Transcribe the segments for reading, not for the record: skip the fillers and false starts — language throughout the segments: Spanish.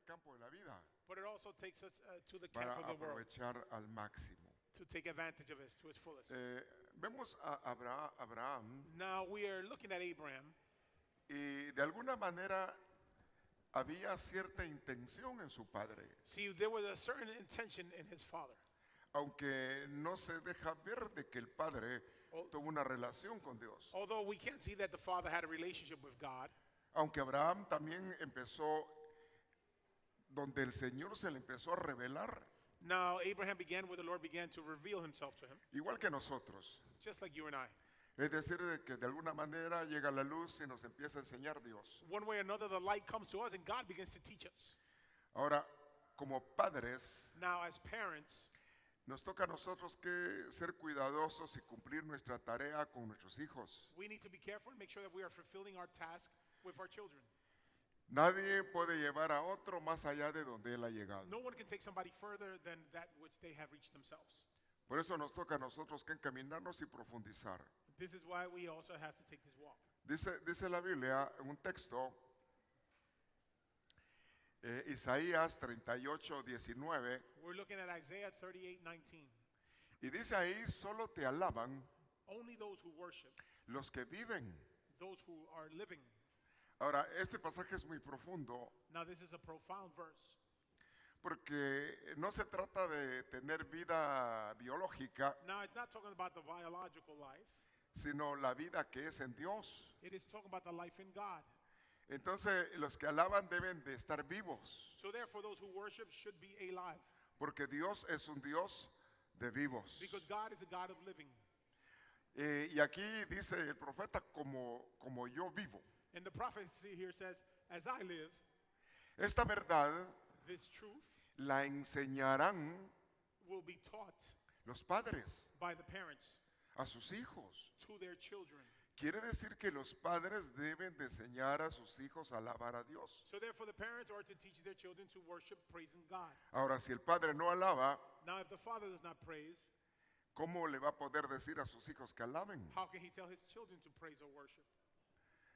campo de la vida but it also takes us to the para camp of the world aprovechar al máximo. to take advantage of it to its fullest. Vemos a Abraham Now we are looking at Abraham, y de alguna manera había cierta intención en su padre, see, there was a certain intention in his father. aunque no se deja ver de que el padre tuvo una relación con Dios. Although we can't see that the father had a relationship with God, Aunque Abraham también empezó donde el Señor se le empezó a revelar, now Abraham began where the Lord began to reveal himself to him, igual que nosotros. just like you and I. Es decir, de que de alguna manera llega la luz y nos empieza a enseñar Dios. One way or another, the light comes to us and God begins to teach us. Ahora, como padres, Now, as parents, nos toca a nosotros que ser cuidadosos y cumplir nuestra tarea con nuestros hijos. we need to be careful and make sure that we are fulfilling our task with our children. Nadie puede llevar a otro más allá de donde él ha llegado. No one can take somebody further than that which they have reached themselves. Por eso nos toca a nosotros que encaminarnos y profundizar. This is why we also have to take this walk. Dice la Biblia en un texto, Isaías 38:19, We're looking at Isaiah 38:19. y dice ahí, solo te alaban Only those who worship, los que viven. those who are living. Ahora, este pasaje es muy profundo Now, this is a profound verse porque no se trata de tener vida biológica, Now, it's not talking about the biological life. sino la vida que es en Dios. It is talking about the life in God. Entonces, los que alaban deben de estar vivos, So therefore, those who worship should be alive. porque Dios es un Dios de vivos. Because God is a God of living. Y aquí dice el profeta, como yo vivo. And the prophecy here says, as I live, Esta verdad this truth la enseñarán will be taught los padres by the parents a sus hijos. to their children. Quiere decir que los padres deben de enseñar a sus hijos a alabar a Dios. So therefore, the parents are to teach their children to worship, praising God. Ahora, si el padre no alaba, Now, if the father does not praise, ¿cómo le va a poder decir a sus hijos que alaben? how can he tell his children to praise or worship?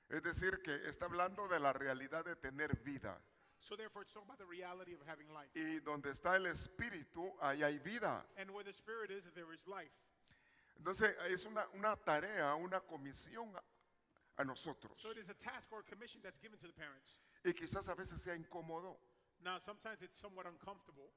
Es decir, que está hablando de la realidad de tener vida. So therefore, it's talking about the reality of having life. Y donde está el espíritu, ahí hay vida. And where the spirit is, there is life. Entonces, es una tarea, una comisión a nosotros. So it is a task or a commission that's given to the parents. Y quizás a veces sea incómodo, Now, sometimes it's somewhat uncomfortable,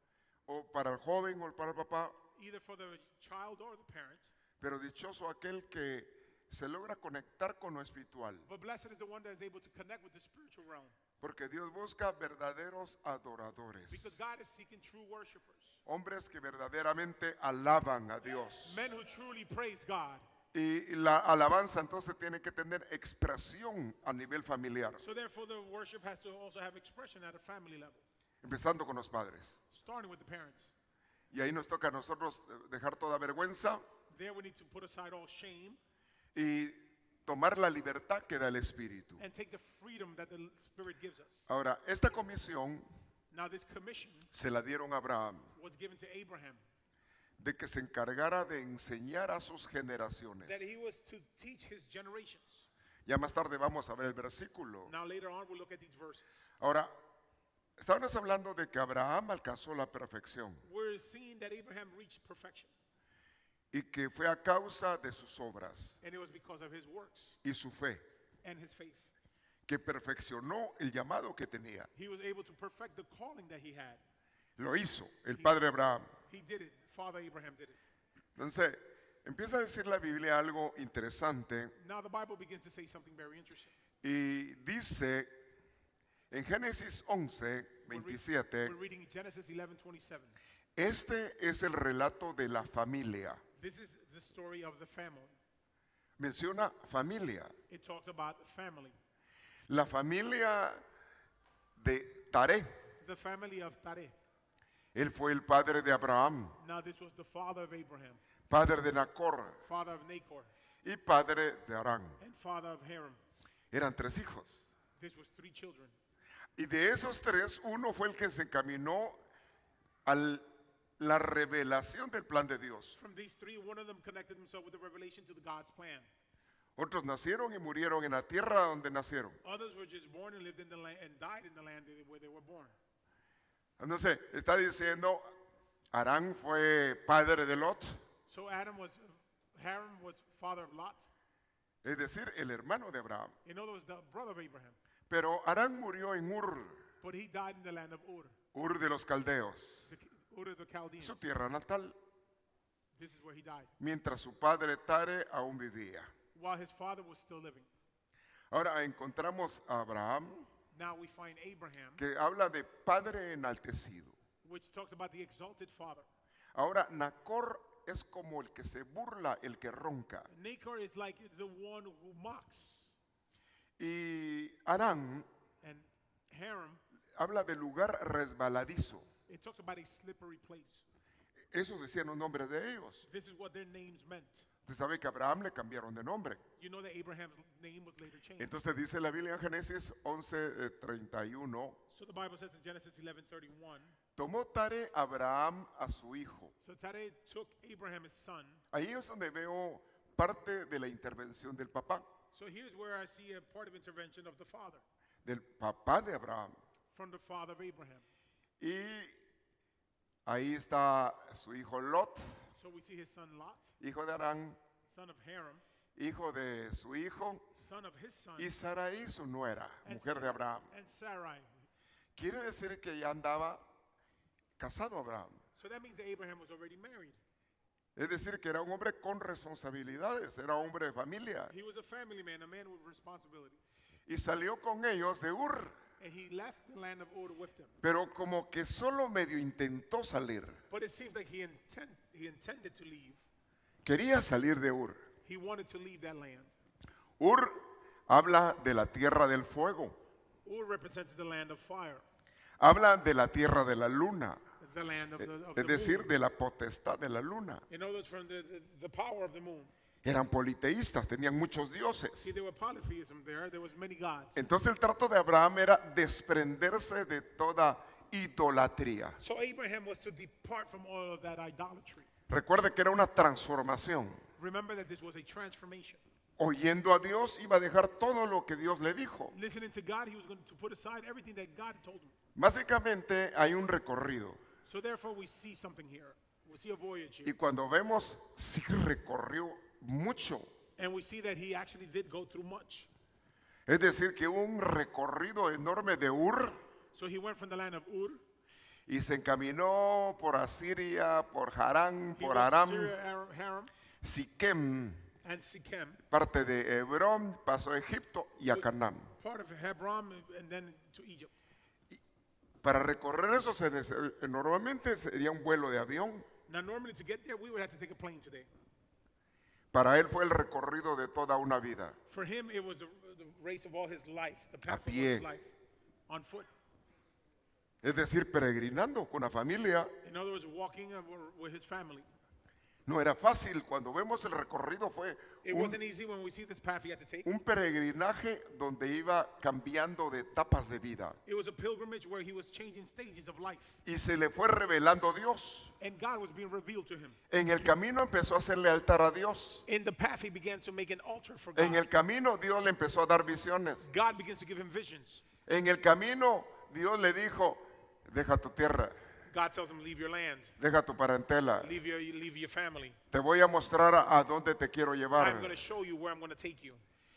o para el joven o para el papá, either for the child or the parent. pero dichoso aquel que se logra conectar con lo espiritual. But blessed is the one that is able to connect with the spiritual realm. Porque Dios busca verdaderos adoradores. Because God is seeking true worshipers. Hombres que verdaderamente alaban a Dios. Men who truly praise God. Y la alabanza entonces tiene que tener expresión a nivel familiar, So therefore the worship has to also have expression at a family level. empezando con los padres. Starting with the parents. Y ahí nos toca a nosotros dejar toda vergüenza There we need to put aside all shame y tomar la libertad que da el Espíritu. and take the freedom that the Spirit gives us. Ahora, esta comisión Now this commission se la dieron a Abraham, was given to Abraham. de que se encargara de enseñar a sus generaciones. That he was to teach his generations. Ya más tarde vamos a ver el versículo. Now later on we'll look at these verses. Ahora, estábamos hablando de que Abraham alcanzó la perfección We're seeing that Abraham reached perfection. y que fue a causa de sus obras And it was because of his works y su fe and his faith. que perfeccionó el llamado que tenía. He was able to perfect the calling that he had. Lo hizo el padre Abraham. He did it. Father Abraham did it. Entonces, empieza a decir la Biblia algo interesante Now the Bible begins to say something very interesting. y dice en Génesis 11, We're 27, reading Genesis 11:27. este es el relato de la familia. This is the story of the family. Menciona familia. It talks about the family. La familia de Taré. The family of Tareh. Él fue el padre de Abraham, Now this was the father of Abraham, padre de Nacor father of Nahor, y padre de Arán. and father of Haran. Eran 3 hijos. This was 3 children. Y de esos 3, uno fue el que se encaminó a la revelación del plan de Dios. From these 3, one of them connected himself with the revelation to the God's plan. Otros nacieron y murieron en la tierra donde nacieron. Others were just born and lived in the land and died in the land where they were born. Entonces, está diciendo, Arán fue padre de Lot, So Haram was father of Lot. es decir, el hermano de Abraham. In other words, the brother of Abraham. Pero Arán murió en Ur, But he died in the land of Ur, Ur de los Caldeos, Ur of the Chaldeans. su tierra natal, This is where he died, mientras su padre Tare aún vivía. while his father was still living. Ahora encontramos a Abraham, Now we find Abraham, que habla de padre enaltecido. which talks about the exalted father. Ahora, Nacor es como el que se burla, el que ronca. Nachor is like the one who mocks. Y Arán And Haram, habla de lugar resbaladizo. it talks about a slippery place. Esos decían los nombres de ellos. This is what their names meant. Usted sabe que a Abraham le cambiaron de nombre. You know that Abraham's name was later changed. Entonces dice la Biblia en Génesis 11:31, So the Bible says in Genesis 11:31, tomó Tare Abraham a su hijo. so Tareh took Abraham his son. Ahí es donde veo parte de la intervención del papá, So here's where I see a part of intervention of the father, del papá de Abraham. from the father of Abraham. Y ahí está su hijo Lot, So we see his son Lot, hijo de Arán, son of Haram, hijo de su hijo, son of his son, y Sarai su nuera, and mujer de Sa- Abraham. and Sarai. Quiere decir que ya andaba casado Abraham. So that means that Abraham was already married. Es decir, que era un hombre con responsabilidades, era hombre de familia. He was a family man, a man with responsibilities. Y salió con ellos de Ur, And he left the land of Ur with them. pero como que solo medio intentó salir. But it seems like he intended to leave. Quería salir de Ur. He wanted to leave that land. Ur habla de la tierra del fuego, Ur represents the land of fire, habla de la tierra de la luna, the land of es the decir, moon. de la potestad de la luna. In other words, from the power of the moon. Eran politeístas, tenían muchos dioses. See, there were polytheism there. There was many gods. Entonces el trato de Abraham era desprenderse de toda idolatría. So Abraham was to depart from all of that idolatry. Recuerde que era una transformación. Remember that this was a transformation. Oyendo a Dios iba a dejar todo lo que Dios le dijo. Listening to God, he was going to put aside everything that God told him. Básicamente hay un recorrido. So therefore, we see something here. We see a voyage Y here. cuando vemos, sí recorrió mucho. And we see that he actually did go through much. Es decir, que hubo un recorrido enorme de Ur So he went from the land of Ur. y se encaminó por Asiria, por Harán, He por went to Aram, Syria, Haram, Siquem, and Shechem, parte de Hebrón, pasó a Egipto y a Canaán. part of Hebron, and then to Egypt. Para recorrer eso normalmente sería un vuelo de avión. Now, normally to get there, we would have to take a plane today. Para él fue el recorrido de toda una vida. For him, it was the race of all his life, the path of all pie. his life, on foot. Es decir, peregrinando con la familia. In other words, walking with his family. No era fácil. Cuando vemos el recorrido fue It wasn't easy when we see this path he had to take. un peregrinaje donde iba cambiando de etapas de vida. It was a pilgrimage where he was changing stages of life. Y se le fue revelando Dios. And God was being revealed to him. En el camino empezó a hacerle altar a Dios. In the path, he began to make an altar for God. En el camino Dios le empezó a dar visiones. God begins to give him visions. En el camino Dios le dijo, deja tu tierra, God tells him, leave your land, deja tu parentela. leave your family. Te voy a mostrar a dónde te quiero I'm llevar. going to show you where I'm going to take you.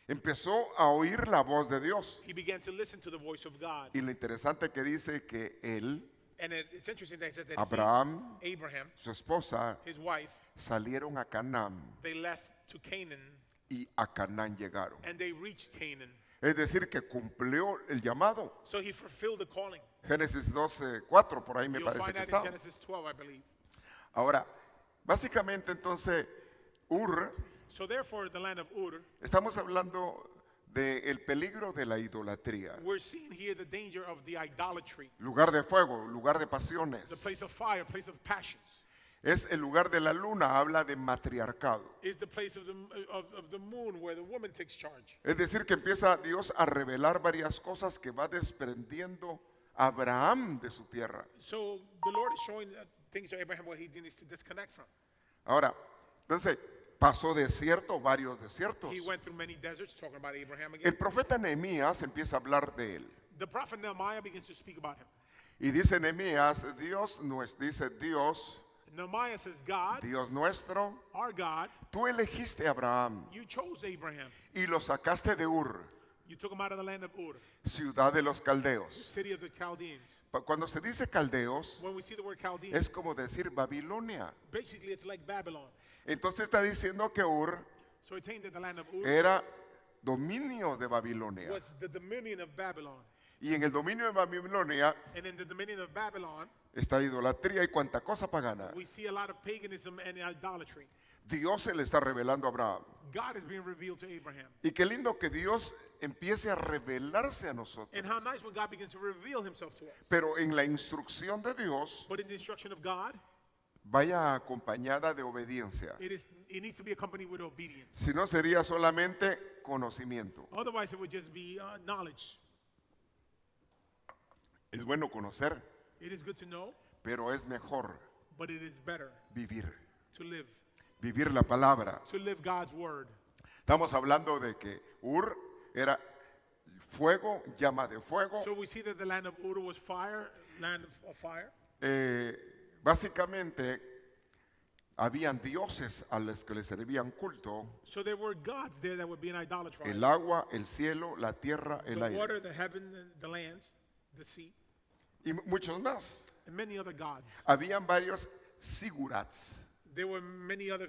Empezó a oír la voz de Dios. He began to listen to the voice of God. Y lo interesante que dice que él, And it's interesting that it says that Abraham, Abraham, su esposa, his wife, salieron a Canaán they left to Canaan, y a Canaán llegaron. and they reached Canaan. Es decir, que cumplió el llamado. So he fulfilled the calling. Génesis 12:4, por ahí me You'll parece find que that in está. Genesis 12, I believe. Ahora, básicamente entonces, Ur, So therefore, the land of Ur, estamos hablando del peligro de la idolatría. we're seeing here the danger of the idolatry, Lugar de fuego, lugar de the pasiones. place of fire, place of passions. Es el lugar de la luna, habla de matriarcado. Is the place of the moon where the woman takes charge. Es decir, que empieza Dios a revelar varias cosas que va desprendiendo a Abraham de su tierra. So the Lord is showing things to Abraham where he needs to disconnect from. Ahora, entonces, pasó desierto, varios desiertos. He went through many deserts, talking about Abraham again. El profeta Nehemías empieza a hablar de él. The prophet Nehemiah begins to speak about him. Y dice Nehemías, dice Dios, Nehemiah says, God, Dios nuestro, our God, tú elegiste a Abraham you chose Abraham. y lo sacaste de Ur, You took him out of the land of Ur, ciudad de los caldeos. city of the Chaldeans. Cuando se dice caldeos, When we see the word Chaldean, es como decir Babilonia. basically it's like Babylon. Entonces está diciendo que Ur So it's saying that the land of Ur era dominio de Babilonia. was the dominion of Babylon. Y en el dominio de Babilonia And in the dominion of Babylon, está idolatría y cuanta cosa pagana. we see a lot of paganism and idolatry. Dios se le está revelando a Abraham. God is being revealed to Abraham. Y qué lindo que Dios empiece a revelarse a nosotros. And how nice when God begins to reveal himself to us. Pero en la instrucción de Dios But in the instruction of God, vaya acompañada de obediencia. it needs to be accompanied with obedience. Si no sería solamente conocimiento. Otherwise, it would just be knowledge. Es bueno conocer, It is good to know, pero es mejor but it is better vivir. to live. Vivir la palabra. To live God's word. Estamos hablando de que Ur era fuego, llama de fuego. So we see that the land of Ur was fire, land of fire. Básicamente habían dioses a los que le servían culto: So there were gods there that would be an idolatry. el agua, el cielo, la tierra, el The aire water, the heaven, the land, the sea, y muchos más. and many other gods. Habían varios sigurats. There were many other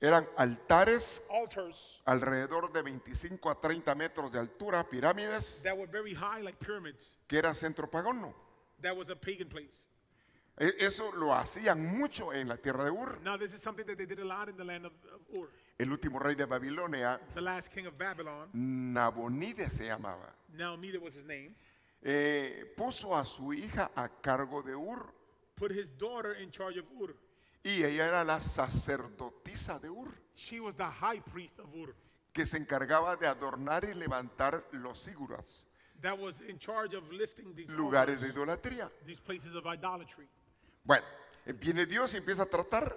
Eran altares altars alrededor de 25 a 30 metros de altura, pirámides, that were very high, like pyramids. que era centro pagano. That was a pagan place. Eso lo hacían mucho en la tierra de Ur. Now, this is something that they did a lot in the land of Ur. El último rey de Babilonia, The last king of Babylon, Nabonide se llamaba, now neither was his name, puso a su hija a cargo de Ur, put his daughter in charge of Ur. y ella era la sacerdotisa de Ur, She was the high priest of Ur, que se encargaba de adornar y levantar los sigurats, that was in charge of lifting these lugares de altars, idolatría. these places of idolatry. Bueno, viene Dios y empieza a tratar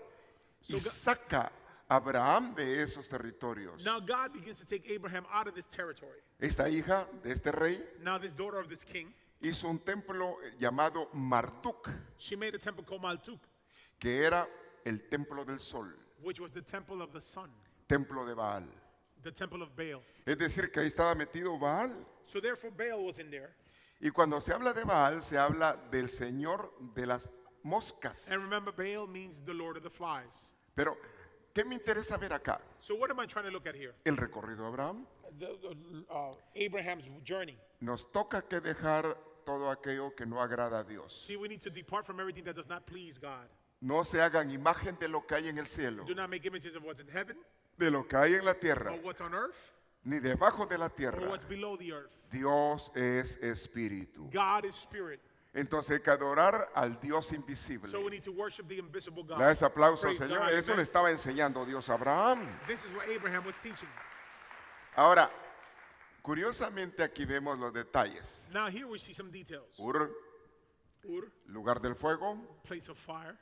y saca a Abraham de esos territorios. Now God begins to take Abraham out of this territory. Esta hija de este rey Now this daughter of this king, hizo un templo llamado Marduk, she made a temple called Marduk, que era el templo del sol, which was the temple of the sun, templo de Baal. the temple of Baal. Es decir, que ahí estaba metido Baal. So therefore Baal was in there. Y cuando se habla de Baal, se habla del señor de las moscas. And remember, Baal means the Lord of the flies. Pero, ¿qué me interesa ver acá? So what am I trying to look at here? El recorrido de Abraham. Abraham's journey. Nos toca que dejar todo aquello que no agrada a Dios. See, we need to depart from everything that does not please God. No se hagan imagen de lo que hay en el cielo, Do not make images of what's in heaven, de lo que hay en la tierra, or what's on earth, ni debajo de la or tierra. what's below the earth. Dios es espíritu. God is spirit. Entonces hay que adorar al Dios invisible. So we need to worship the invisible God. Le da ese aplauso, Praise Señor. God, Eso amen. le estaba enseñando Dios a Abraham. This is what Abraham was teaching. Ahora, curiosamente aquí vemos los detalles. Now here we see some details. Ur, Ur, lugar del fuego. place of fire.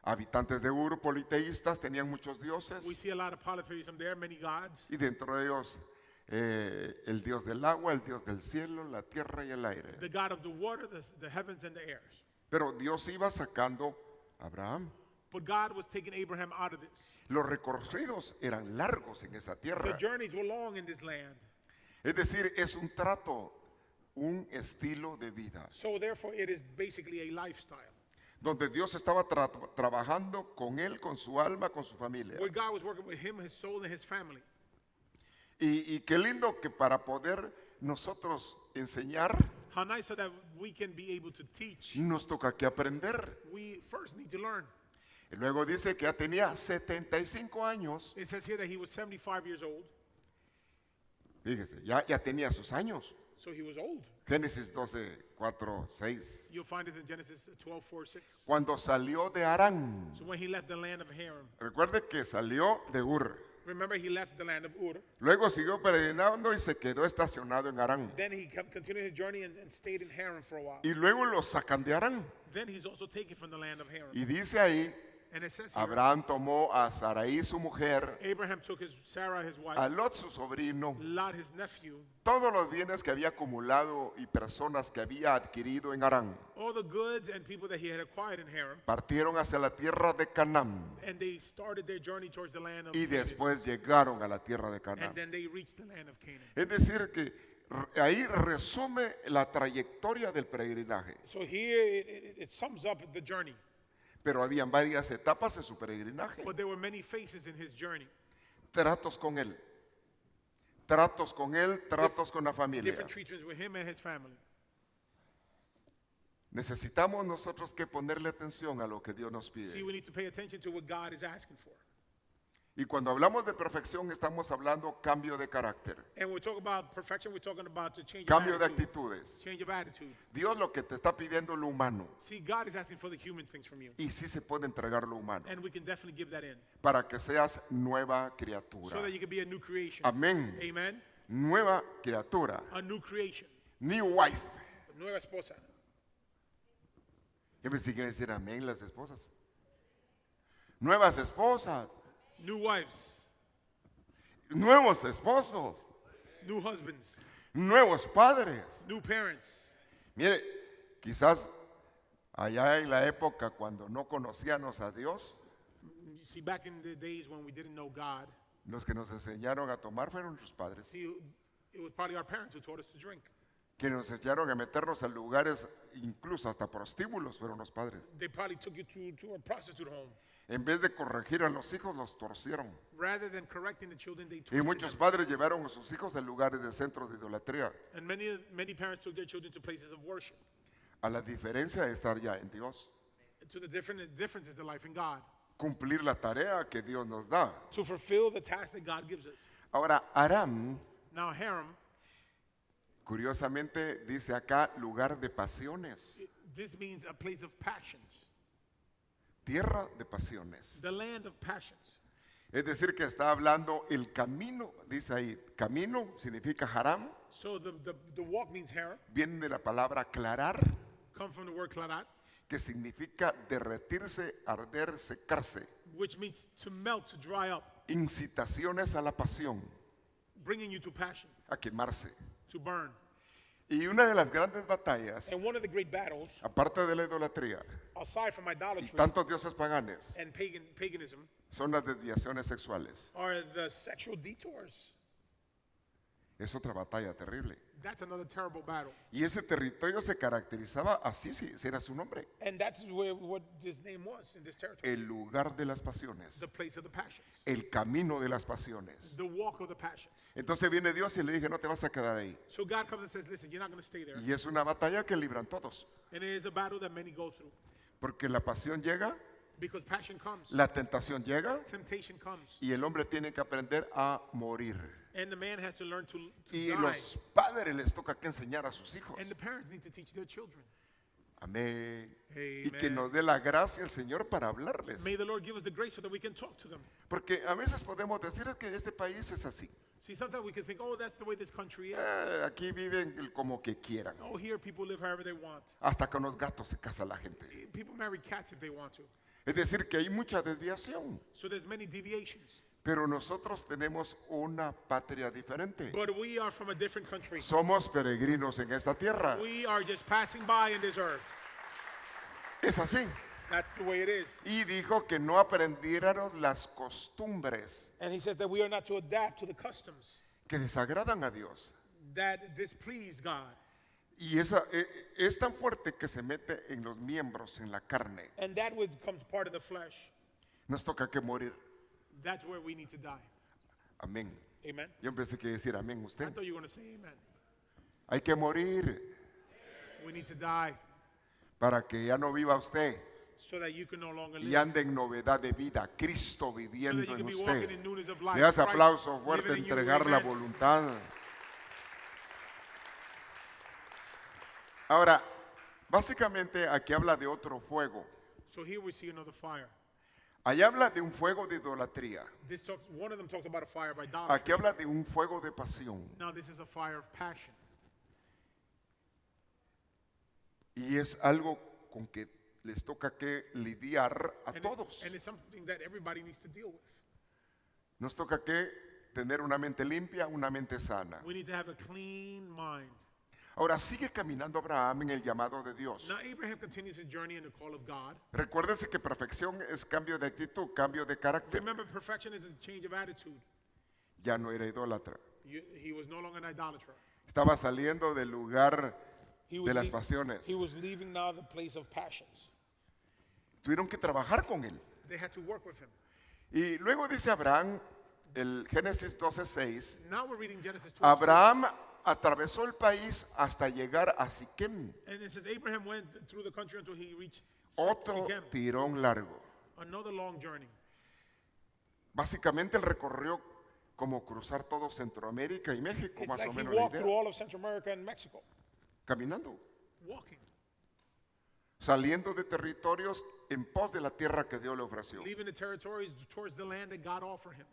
Habitantes de Ur, politeístas, tenían muchos dioses. We see a lot of polytheism there, many gods. Y dentro de ellos, el Dios del agua, el Dios del cielo, la tierra y el aire. The God of the water, the heavens, and the airs. Pero Dios iba sacando a Abraham. But God was taking Abraham out of this. Los recorridos eran largos en esa The tierra. journeys were long in this land. Es decir, es un trato, un estilo de vida, So therefore it is basically a lifestyle. donde Dios estaba trabajando con él, con su alma, con su familia. Where God was working with him, his soul, and his family. Y qué lindo que para poder nosotros enseñar, How nice so that we can be able to teach. nos toca que aprender. We first need to learn. Y luego dice que ya tenía 75 años. It says here that he was 75 years old. Fíjese, ya tenía sus años. So he was old. Génesis 12, 4, 6. You'll find it in Genesis 12, 4, 6. Cuando salió de Harán. So when he left the land of Haran. Recuerde que salió de Ur. Remember, he left the land of Ur. Luego siguió peregrinando y se quedó estacionado en Harán. Then he continued his journey and stayed in Haran for a while. Y luego lo sacan de Harán. Then he's also taken from the land of Haran. Y dice ahí And it says here, Abraham tomó a Sarai su mujer, Abraham took Sarah, his wife, a Lot su sobrino, Lot, his nephew, todos los bienes que había acumulado y personas que había adquirido en Harán. all the goods and people that he had acquired in Haran, Partieron hacia la tierra de Canaán and they started their journey towards the land of y Canaan. después llegaron a la tierra de And Canaán. then they reached the land of Canaan. Es decir, que ahí resume la trayectoria del peregrinaje. So here it sums up the journey. Pero habían varias etapas en su peregrinaje. But there were many phases in his journey. Tratos con él. Tratos con él, tratos con la familia. Different treatments with him and his family. Necesitamos nosotros que ponerle atención a lo que Dios nos See, pide. we need to pay attention to what God is asking for. Y cuando hablamos de perfección estamos hablando cambio de carácter, And when we talk about perfection, we're talking about the change of cambio de attitude. actitudes. Change of attitude. Dios lo que te está pidiendo es lo humano. See, God is asking for the human things from you. Y sí se puede entregar lo humano And we can definitely give that in. para que seas nueva So criatura. that you can be a new creation. Amén. Amen. Nueva criatura. A new creation. New wife. Nueva esposa. Y me siguen decir amén las esposas. Nuevas esposas. New wives. Nuevos esposos. New husbands. Nuevos padres. New parents. Mire, quizás allá en la época cuando no conocíamos a Dios, You see, back in the days when we didn't know God, los que nos enseñaron a tomar fueron nuestros padres. see, it was probably our parents who taught us to drink. Que nos enseñaron a meternos a lugares, incluso hasta prostíbulos, fueron los padres. They probably took you to a prostitute home. En vez de corregir a los hijos, los torcieron. Rather than correcting the children, they Y twisted muchos them. padres llevaron a sus hijos a lugares de centros de idolatría. And many parents took their children to places of worship. A la diferencia de estar ya en Dios. To the difference is the life in God. Cumplir la tarea que Dios nos da. To fulfill the task that God gives us. Ahora, Aram, Now, Haram, curiosamente dice acá, lugar de pasiones. this means a place of passions. Tierra de pasiones. The land of passions. Es decir, que está hablando el camino, dice ahí, camino significa haram, So the walk means Haram, viene de la palabra aclarar, come from the word klarat, que significa derretirse, arder, secarse. which means to melt, to dry up, Incitaciones a la pasión, bringing you to passion, a quemarse. to burn. Y una de las grandes batallas, And one of the great battles, aparte de la idolatría aside from y idolatry tantos dioses paganes, and paganism, son las desviaciones sexuales. are the sexual detours. Es otra batalla terrible. That's another terrible battle. Y ese territorio se caracterizaba así, si ese era su nombre, And that's what his name was in this territory. el lugar de las pasiones, The place of the passions. el camino de las pasiones. The walk of the passions. Entonces viene Dios y le dije, no te vas a quedar ahí. So God comes and says, listen, you're not going to stay there. Y es una batalla que libran todos, And it is a battle that many go through. porque la pasión llega, Because passion comes. la tentación llega Temptation comes. y el hombre tiene que aprender a morir. And the man has to learn to Y die. los padres les toca que enseñar a sus hijos. And the parents need to teach their children. Amén. Y que Amen. nos dé la gracia el Señor para hablarles. May the Lord give us the grace so that we can talk to them. Porque a veces podemos decir es que este país es así. See, sometimes we can think, oh, that's the way this country is. Aquí viven como que quieran. Oh, here people live however they want. Hasta con los gatos se casa la gente. People marry cats if they want to. Es decir, que hay mucha desviación. So there's many deviations. Pero nosotros tenemos una patria diferente. But we are from a different country. Somos peregrinos en esta tierra. We are just passing by in this earth. Es así. That's the way it is. Y dijo que no aprendiéramos las costumbres And he says that we are not to adapt to the customs que desagradan a Dios. that displease God. Y esa es tan fuerte que se mete en los miembros, en la carne. And that becomes part of the flesh. Nos toca que morir. That's where we need to die. Amén. Amen. Yo empecé que decir amén I usted. thought you were going to say amen. Hay que morir We need to die para que ya no viva usted so that you can no longer y live. ande en novedad de vida. Cristo So that viviendo you en can be walking usted. in newness of life. Le das Christ aplauso fuerte, living in you. entregar la Amen. voluntad. Ahora, básicamente aquí habla de otro fuego. So here we see another fire. Ahí habla de un fuego de idolatría. One of them talks about a fire of idolatry. Aquí habla de un fuego de pasión. Now this is a fire of passion. Y es algo con que les toca que lidiar a And, todos. and it's something that everybody needs to deal with. Nos toca que tener una mente limpia, una mente sana. We need to have a clean mind. Ahora sigue caminando Abraham en el llamado de Dios. Now Abraham continues his journey in the call of God. Recuérdese que perfección es cambio de actitud, cambio de carácter. Remember, perfection is a change of attitude. Ya no era idólatra. He was no longer an idolater. Estaba saliendo del lugar He de was, las lea- pasiones. he was leaving now the place of passions. Tuvieron que trabajar con él. They had to work with him. Y luego dice Abraham, el Génesis 12:6, Now we're reading Genesis 12. Abraham atravesó el país hasta llegar a Siquem. And it says Abraham went through the country until he reached Otro Shechem. tirón largo. Another long journey. Básicamente él recorrió como cruzar todo Centroamérica y México, It's más like o he menos la walked through idea. all of Central America and Mexico. Caminando, Walking. saliendo de territorios en pos de la tierra que Dios le ofreció. Leaving the territories towards the land that God offered him.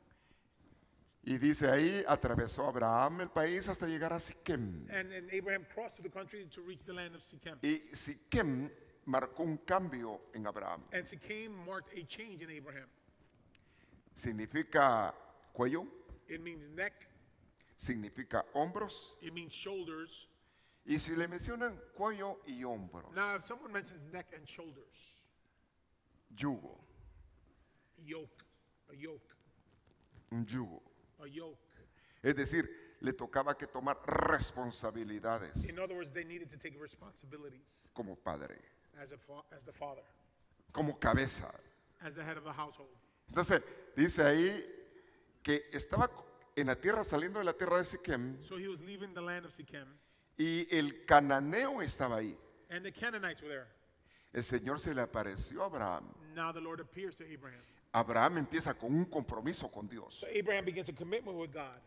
Y dice ahí, atravesó Abraham el país hasta llegar a Siquem. And Abraham crossed to the country to reach the land of Shechem. Y Siquem marcó un cambio en Abraham. And Shechem marked a change in Abraham. Significa cuello, It means neck. significa hombros. It means shoulders. Y si le mencionan cuello y hombros, Now, if someone mentions neck and shoulders, yugo, yoke, a yoke, un yugo. a yoke. Es decir, le tocaba que tomar responsabilidades In other words, they needed to take responsibilities como padre, as the father, como cabeza. as the head of the household. Entonces, dice ahí que estaba en la tierra, saliendo de la tierra de Siquem, So he was leaving the land of Shechem, y el cananeo estaba ahí. and the Canaanites were there. El Señor se le apareció a Abraham. Now the Lord appears to Abraham. Abraham empieza con un compromiso con Dios. So Abraham begins a commitment with God.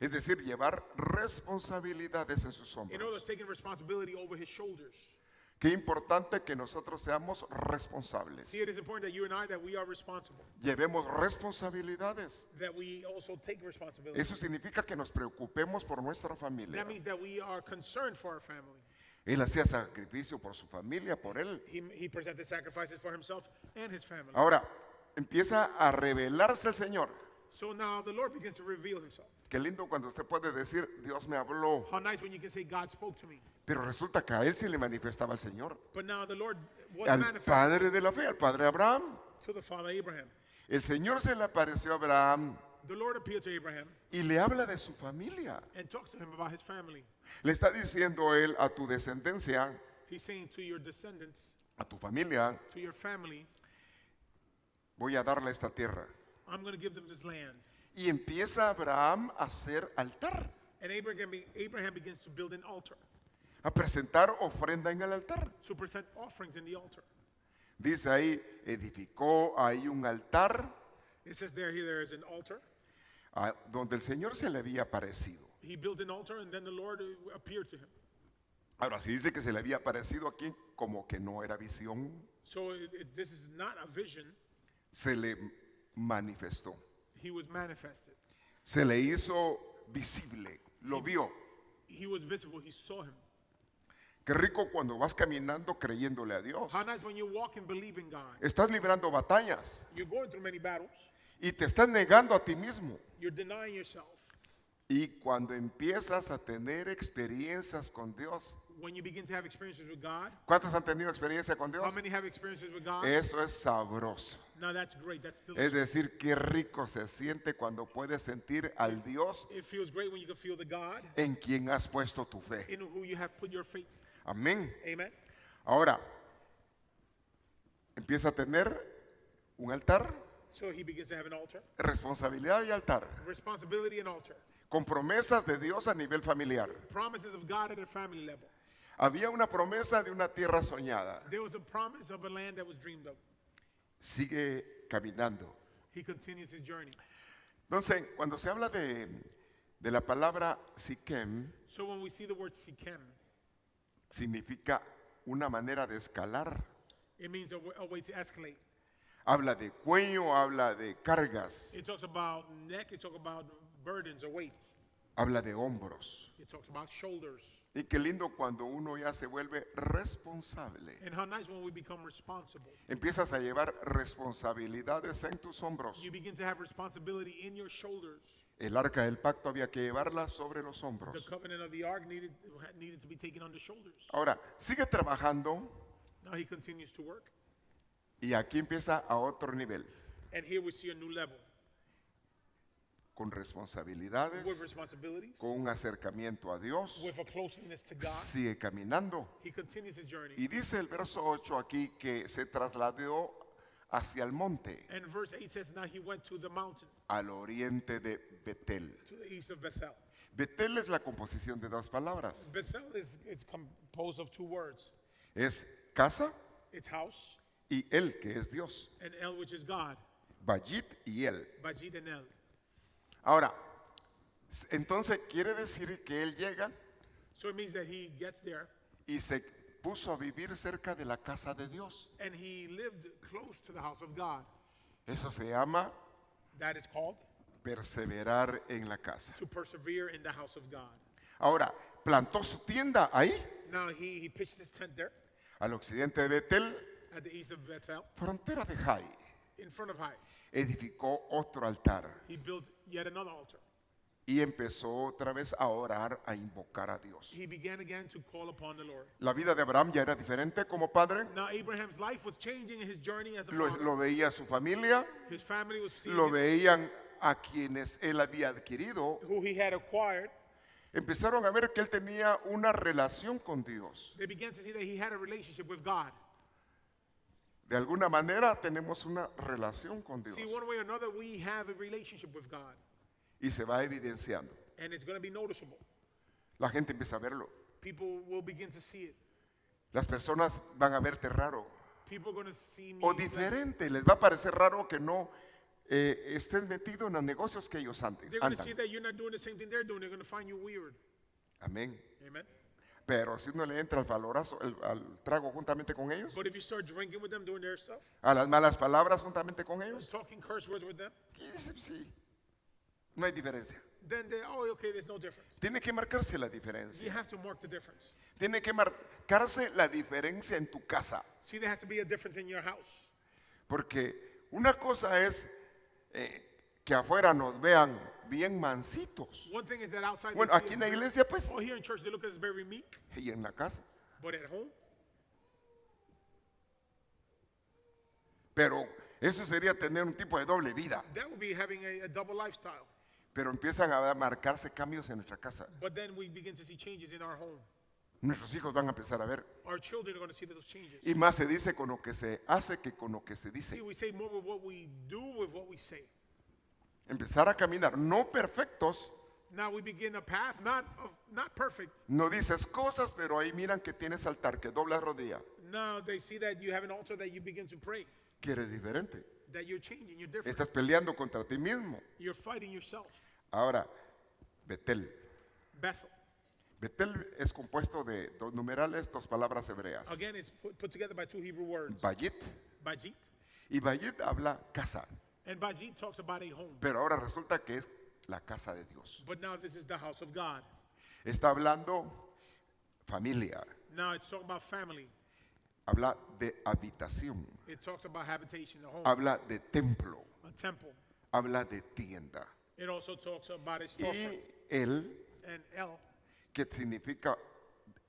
Es decir, llevar responsabilidades en sus In other hombros. words, taking responsibility over his shoulders. Qué importante que nosotros seamos responsables. See, it is important that you and I, that we are responsible, Llevemos responsabilidades. that we also take responsibility. Eso significa que nos preocupemos por nuestra familia. That means that we are concerned for our family. Él hacía sacrificio por su familia, por él. He presented sacrifices for himself and his family. Ahora, empieza a revelarse el Señor. So now the Lord begins to reveal himself. Qué lindo cuando usted puede decir, Dios me habló. How nice when you can say, God spoke to me. Pero resulta que a él se le manifestaba el Señor. But now the Lord was Al manifest padre de la fe, al padre Abraham. to the father Abraham. El Señor se le apareció a Abraham The Lord appeared to Abraham y le habla de su familia. and talks to him about his family. Le está diciendo él a tu descendencia, He's saying to your descendants, a tu familia, to your family, voy a darle esta tierra. I'm going to give them this land. Y empieza Abraham a hacer altar, And Abraham begins to build an altar, a presentar ofrenda en el altar. to present offerings in the altar. Dice ahí, edificó ahí un altar It says there is an altar. donde el Señor se le había aparecido. He built an altar and then the Lord appeared to him. Ahora, si dice que se le había aparecido aquí, como que no era visión, So this is not a vision. se le manifestó, He was manifested. se le hizo visible, lo vio. He was visible. He saw him. Qué rico cuando vas caminando creyéndole a Dios. How nice when you walk and believe in God. Estás librando batallas You're going through many battles. y te estás negando a ti mismo. You're denying yourself. Y cuando empiezas a tener experiencias con Dios, When you begin to have experiences with God, ¿cuántos han tenido experiencia con how Dios? many have experiences with God? Eso es sabroso. Now that's great. That's still. Es decir, qué rico se siente cuando puedes sentir al Dios It feels great when you can feel the God en quien has puesto tu fe. in who you have put your faith. Amén. Amen. Ahora, empieza a tener un altar, So he begins to have an altar, responsabilidad y altar, responsibility and altar, con promesas de Dios a nivel familiar. promises of God at a family level. Había una promesa de una tierra soñada. There was a promise of a land that was dreamed of. Sigue caminando. He continues his journey. Entonces, cuando se habla de la palabra Siquem, So when we see the word Shechem, significa una manera de escalar. it means a way to escalate. Habla de cuello, habla de cargas, It talks about neck, it talks about burdens or weights. habla de hombros. It talks about shoulders. Y qué lindo cuando uno ya se vuelve responsable. And how nice when we become responsible. Empiezas a llevar responsabilidades en tus hombros. You begin to have responsibility in your shoulders. El arca del pacto había que llevarla sobre los The hombros. covenant of the ark needed to be taken on the shoulders. Ahora, sigue trabajando Now he continues to work. y aquí empieza a otro nivel, And here we see a new level con responsabilidades, with responsibilities, con un acercamiento a Dios. with a closeness to God. Sigue caminando. He continues his journey. Y dice el verso 8 aquí que se trasladó hacia el monte, And verse 8 says, now he went to the mountain, al oriente de Betel. to the east of Bethel. Betel es la composición de dos palabras. Bethel is composed of two words. Es casa It's house, y él, que es Dios. and El, which is God. Bajit y él. Bajit and El. Ahora, entonces quiere decir que él llega So it means that he gets there, y se puso a vivir cerca de la casa de Dios. and he lived close to the house of God. Eso se llama That is called perseverar en la casa. to persevere in the house of God. Ahora, plantó su tienda ahí, Now he pitched his tent there al occidente de Betel, at the east of Bethel, frontera de Jai. in front of Hai. Edificó otro altar He built yet another altar. y empezó otra vez a orar, a invocar a Dios. He began again to call upon the Lord. La vida de Abraham ya era diferente como padre. Now Abraham's life was changing in his journey as a Lo, father. lo veía su familia, His family was seeing lo him, veían a quienes él había adquirido. who he had acquired. Empezaron a ver que él tenía una relación con Dios. They began to see that he had a relationship with God. De alguna manera tenemos una relación con Dios See, one way or another, we have a relationship with God, y se va evidenciando. and it's going to be noticeable. La gente empieza a verlo. People will begin to see it. Las personas van a verte raro People are going to see me o like- diferente. Les va a parecer raro que no estés metido en los negocios que ellos They're going to see andan. that you're not doing the same thing they're doing. They're going to find you weird. Amén. Amen. Pero si uno le entra al valorazo, al trago juntamente con ellos, But if you start drinking with them, doing their stuff, a las malas palabras juntamente con ellos, talking curse words with them, ¿qué dice? Sí, no hay diferencia. then they, oh, okay, there's no difference. Tiene que marcarse la You diferencia. have to mark the difference. Tiene que marcarse la diferencia en tu casa. See, there has to be a difference in your house. Porque una cosa es que afuera nos vean bien mansitos. One thing is that outside, Bueno, they see aquí us en la very- iglesia, pues, oh, here in church, they look at us very meek, y en la casa. but at home, Pero eso sería tener un tipo de doble vida. that would be having a double lifestyle. Pero empiezan a marcarse cambios en nuestra casa. But then we begin to see changes in our home. Nuestros hijos van a empezar a ver. Our children are going to see those changes. Y más se dice con lo que se hace que con lo que se dice. See, we say more with what we do with what we say. Empezar a caminar, no perfectos. Now we begin a path, not perfect. No dices cosas, pero ahí miran que tienes altar, que doblas rodilla. Now they see that you have an altar that you begin to pray, Que eres diferente. that you're changing, you're different. Estás peleando contra ti mismo. You're fighting yourself. Ahora, Betel. Bethel. Betel es compuesto de dos numerales, dos palabras hebreas. Again, it's put together by two Hebrew words. Bayit. Bajit. Y Bayit habla casa. And Bajit talks about a home. Pero ahora resulta que es la casa de Dios. But now this is the house of God. Está hablando familia. Now it's talking about family. Habla de habitación. It talks about habitation, a home, Habla de templo. a temple. Habla de tienda. It also talks about a Y storefront. él, And El, que significa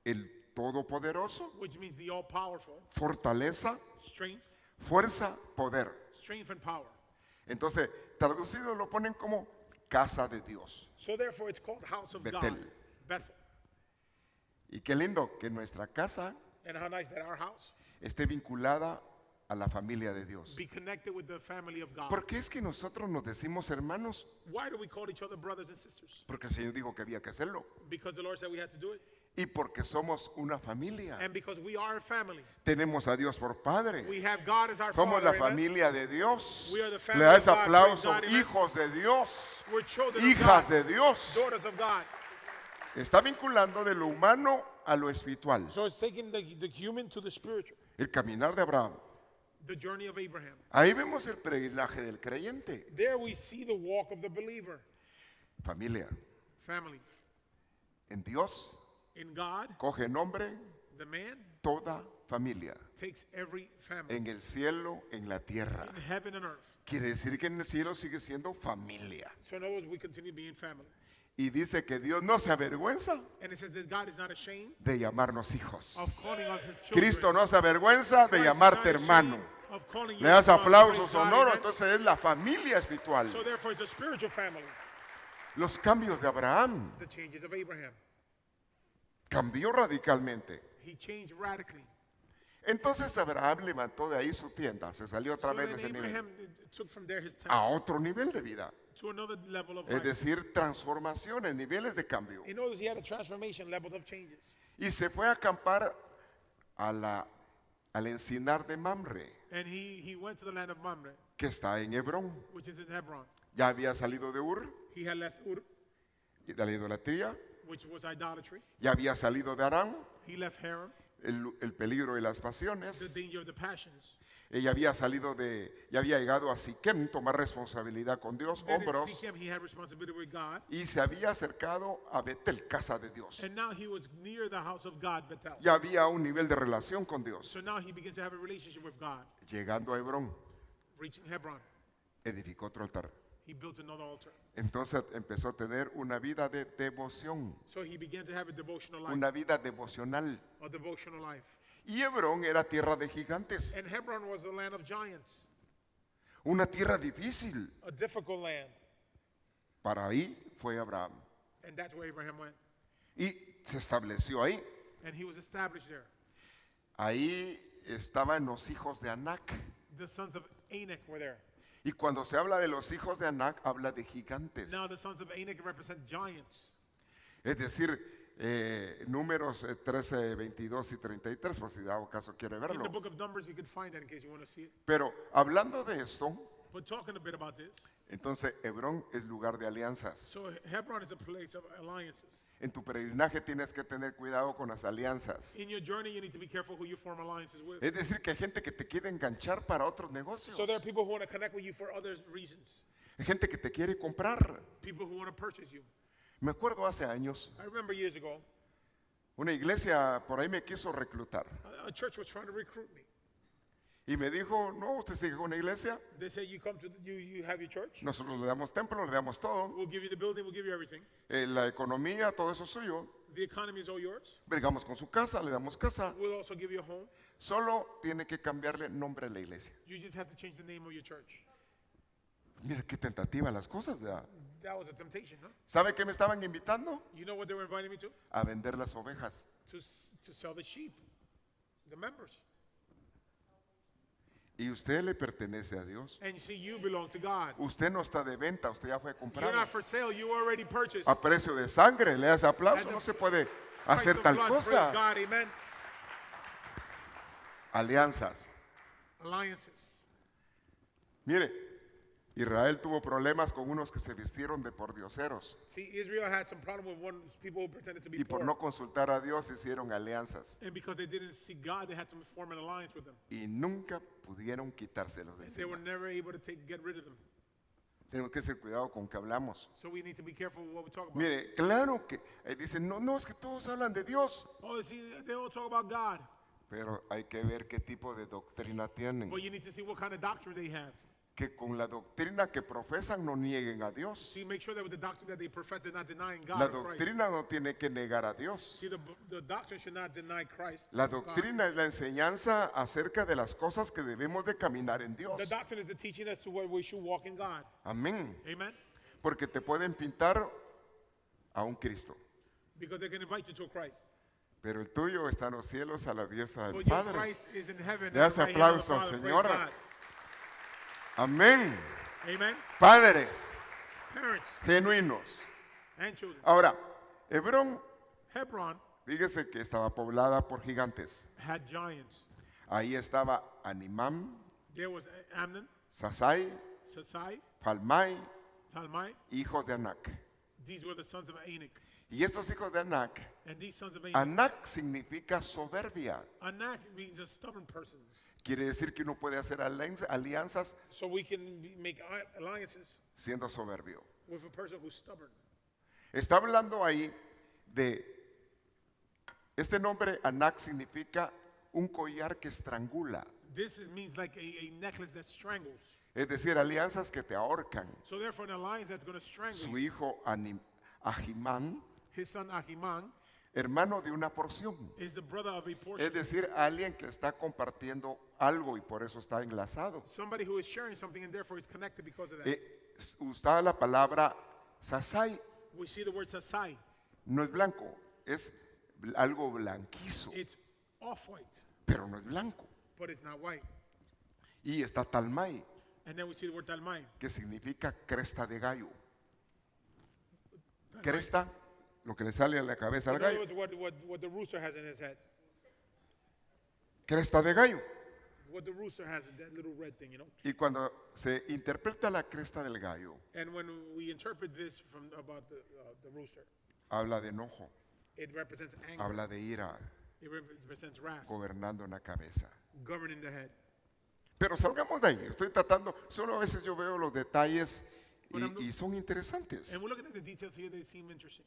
el todopoderoso, which means the all-powerful, fortaleza, strength, fuerza, poder. strength and power. Entonces, traducido lo ponen como casa de Dios. So therefore it's called house of Betel. God, Bethel. Y qué lindo que nuestra casa And how nice that our house esté vinculada a la familia de Dios. be connected with the family of God. ¿Por qué es que nosotros nos decimos hermanos? Why do we call each other brothers and sisters? Porque el Señor dijo que había que hacerlo. Because the Lord said we had to do it. Y porque somos una familia. And because we are a family. Tenemos a Dios por Padre. We have God as our Somos Father. la amen? familia de Dios. We are the Le family da of ese God. aplauso. Praise God, amen. Hijos de Dios. We're children Hijas of God, de Dios. daughters of God. Está vinculando de lo humano a lo espiritual. So it's taking the human to the spiritual, El caminar de Abraham. the journey of Abraham. Ahí vemos el peregrinaje del creyente. There we see the walk of the believer. Familia. Family. En Dios In God, coge nombre the man toda familia. takes every family. En el cielo, en la tierra. In heaven and earth. Quiere decir que en el cielo sigue siendo familia. So in other words, we continue being family. Y dice que Dios no se avergüenza And it says that God is not ashamed de llamarnos hijos. of calling us his children. Cristo no se avergüenza de Christ is llamarte not ashamed hermano. of calling you Le das son. aplausos, Praise God, honor, amen. entonces es la familia espiritual. So therefore, it's a spiritual family. Los cambios de Abraham The changes of Abraham. cambió radicalmente. He changed radically. Entonces Abraham levantó de ahí su tienda, se salió otra So vez de then ese nivel Abraham took from there his a temple otro nivel de vida. to another level of Es life. decir, transformaciones, niveles de cambio. In other words, he had a transformation level of changes. Y se fue a acampar al encinar de Mamre, And he went to the land of Mamre, que está en Hebrón. which is in Hebron. Ya había salido de Ur, He had left Ur, de la idolatría, which was idolatry. ya había salido de Arán, He left Haran, el peligro y las the pasiones. danger of the passions. Ella ya había llegado a Siquem, tomar responsabilidad con Dios, Then in hombros, Shechem, he had responsibility with God. y se había acercado a Betel, casa de Dios. And now he was near the house of God, Bethel. Ya había un nivel de relación con Dios. So now he begins to have a relationship with God. Llegando a Hebrón, Reaching Hebron, edificó otro altar. he built another altar. Entonces empezó a tener una vida de devoción, So he began to have a devotional life. una vida devocional. A devotional life. Y Hebrón era tierra de gigantes, And Hebron was the land of giants, una tierra difícil. a difficult land. Para ahí fue Abraham. And that's where Abraham went. Y se estableció ahí. And he was established there. Ahí estaban los hijos de Anac. The sons of Anak were there. Y cuando se habla de los hijos de Anac, habla de gigantes. Now the sons of Anak represent giants. Es decir, números 13, 22 y 33, por si dado caso quiere In the verlo. book of Numbers, you could find that in case you want to see it. Pero hablando de esto, But talking a bit about this, entonces Hebrón es lugar de alianzas. so Hebron is a place of alliances. En tu peregrinaje tienes que tener cuidado con las alianzas. In your journey, you need to be careful who you form alliances with. Es decir, que hay gente que te quiere enganchar para otros negocios. So there are people who want to connect with you for other reasons. Hay gente que te quiere comprar. People who want to purchase you. Me acuerdo hace años, I remember years ago, una iglesia por ahí me quiso reclutar. a church was trying to recruit me. Y me dijo, no, usted sigue con una iglesia, They said, you come to, you have your church. nosotros le damos templo, le damos todo. We'll give you the building, we'll give you everything. La economía, todo eso es suyo. The economy is all yours. Bregamos con su casa, le damos casa. We'll also give you a home. Solo tiene que cambiarle nombre a la iglesia. You just have to change the name of your church. Mira qué tentativa las cosas, ¿verdad? That was a temptation, huh? ¿Sabe qué me estaban invitando? You know what they were inviting me to? A vender las ovejas. To sell the sheep, the members. Y usted le pertenece a Dios. And you see, you belong to God. Usted no está de venta, usted ya fue You're comprado. not for sale, you already purchased. A precio de sangre, le hace aplauso, no se puede Price hacer of tal blood, praise cosa. God, amen. Alianzas. Alliances. Mire, Israel tuvo problemas con unos que se vistieron de pordioseros See, Israel had some problem with people who pretended to be y por poor. no consultar a Dios hicieron alianzas And because they didn't see God, they had to form an alliance with them. y nunca pudieron quitárselos de And they were encima. never able to get rid of them. Tenemos que tener cuidado con que hablamos. So we need to be careful with what we talk about. Mire, claro que dicen, no, no, es que todos hablan de Dios, Oh, see, they all talk about God. pero hay que ver qué tipo de doctrina tienen. But you need to see what kind of doctrine they have. Que con la doctrina que profesan no nieguen a Dios. See, make sure that with the doctrine that they profess, they're not denying God La or Christ. doctrina no tiene que negar a Dios. See, the doctrine should not deny Christ. La God. doctrina es la enseñanza acerca de las cosas que debemos de caminar en Dios. The doctrine is the teaching as to where we should walk in God. Amén. Amen? Porque te pueden pintar a un Cristo, Because they can invite you to a Christ. pero el tuyo está en los cielos a la diestra del But your Padre. Christ is in heaven. Le at das the right hand of the aplauso al Father. Señor. Praise God. Amén. Amen? Padres Parents genuinos. and children. Ahora, Hebrón, Hebron fíjese que estaba poblada por gigantes. had giants. Ahí estaba Animam, There was Amnon, Sasai, Sasai, Palmai, Talmai. hijos de Anac. These were the sons of Anak. Y estos hijos de Anac, And these sons of Anak. Anac significa soberbia. Anak means a stubborn person. Quiere decir que uno puede hacer alianzas So we can make alliances siendo soberbio. with a person who's stubborn. Está hablando ahí de, este nombre Anak significa un collar que estrangula, Means like a necklace that strangles. es decir, alianzas que te ahorcan. So therefore, an alliance that's going to strangle Su you. hijo Ahimán, His son Ahiman hermano de una porción, is the brother of a portion. es decir, alguien que está compartiendo algo y por eso está enlazado. Somebody who is sharing something and therefore is connected because of that. Usada la palabra sasai, We see the word sasai. no es blanco, es algo blanquizo, It's off-white, pero no es blanco. but it's not white. Y está talmai, And then we see the word talmai. que significa cresta de gallo. Cresta, lo que le sale a la cabeza al In other gallo. words, what the rooster has in his head. Cresta de gallo. What the rooster has, that little red thing, you know. Y cuando se interpreta la cresta del gallo, And when we interpret this from about the rooster, habla de enojo, it represents anger. habla de ira, It represents wrath, gobernando en la cabeza. governing the head. Pero salgamos de ahí. Estoy tratando, solo a veces yo veo los detalles y son interesantes. And we're looking at the details here, they seem interesting.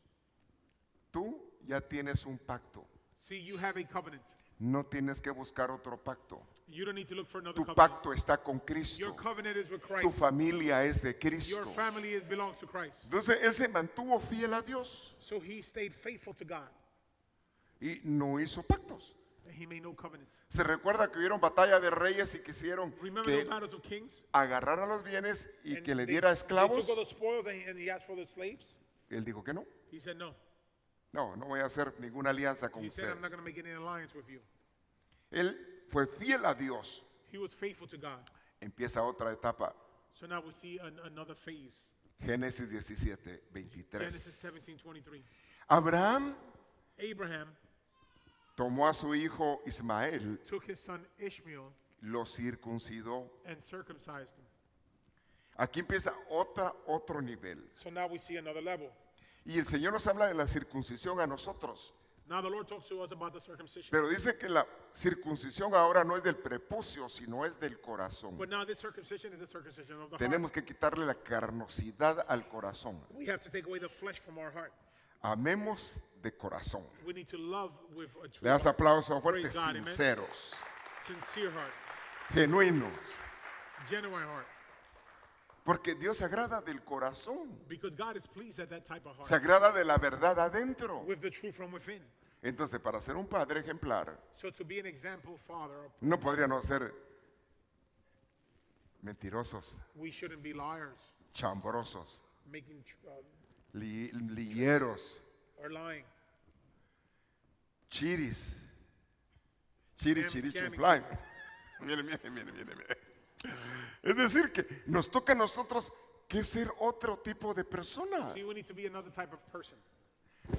Tú ya tienes un pacto. See, you have a covenant. No tienes que buscar otro pacto. You don't need to look for another Tu covenant. pacto está con Cristo. Your covenant is with Tu Christ. familia es de Your Cristo. family belongs to Christ. Entonces él se mantuvo fiel a Dios So he stayed faithful to God. y no hizo pactos. And he made no covenants. Se recuerda que hubieron batalla de reyes y quisieron Remember que those battles of kings? agarrara los bienes y And que le they- diera They esclavos. took all the spoils and he asked for the slaves. Él dijo que no. He said no. No, no voy a hacer ninguna alianza con He said, I'm not ustedes. going to make any alliance with you. Él fue fiel a Dios. He was faithful to God. Empieza otra etapa. So now we see another phase. Génesis 17, Genesis 23. 17:23. Abraham Abraham tomó a su hijo Ismael, took his son Ishmael lo circuncidó. and circumcised him. Aquí empieza otro nivel. So now we see another level. Y el Señor nos habla de la circuncisión a nosotros. Now the Lord talks to us about the circumcision. Pero dice que la circuncisión ahora no es del prepucio, sino es del corazón. But now this circumcision is the circumcision of the heart. Tenemos que quitarle la carnosidad al corazón. We have to take away the flesh from our heart. Amemos de corazón. We need to love with a Le true das heart, aplauso fuerte, Praise God, amen. sinceros, sincere heart, genuinos. genuine heart. Porque Dios se agrada del corazón. Because God is pleased at that type of heart. Se agrada de la verdad adentro. With the truth from within. Entonces, para ser un padre ejemplar, So to be an example father, no podríamos ser mentirosos, we shouldn't be liars, chambrosos, making lilleros, or lying. chiris, chiri, Scamming chunfly. Mire. Es decir, que nos toca a nosotros que ser otro tipo de persona. See, we need to be another type of person.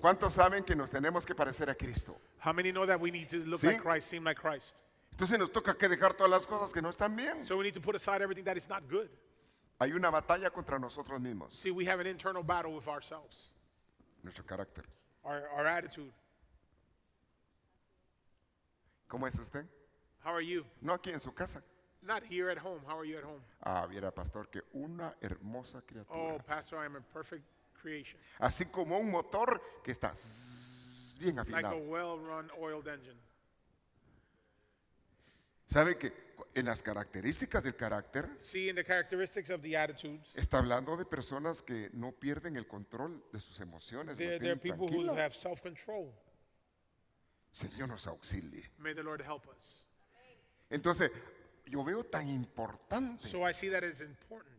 ¿Cuántos saben que nos tenemos que parecer a Cristo? How many know that we need to look Sí. like Christ, seem like Christ? Entonces nos toca que dejar todas las cosas que no están bien. So we need to put aside everything that is not good. Hay una batalla contra nosotros mismos, See, we have an internal battle with ourselves, nuestro carácter. our attitude. ¿Cómo es usted? How are you? No aquí en su casa. Not here at home. How are you at home? Ah, viera, pastor, que una hermosa criatura. Oh, Pastor, I am a perfect creation. Así como un motor que está bien Like a afinado. well-run oiled engine. ¿Sabe que en las características del carácter See, in the characteristics of the attitudes, está hablando de personas que no pierden el control de sus emociones? there are mantienen people who tranquilas? have self-control. Señor nos auxilie. May the Lord help us. Entonces, yo veo tan importante So I see that it's important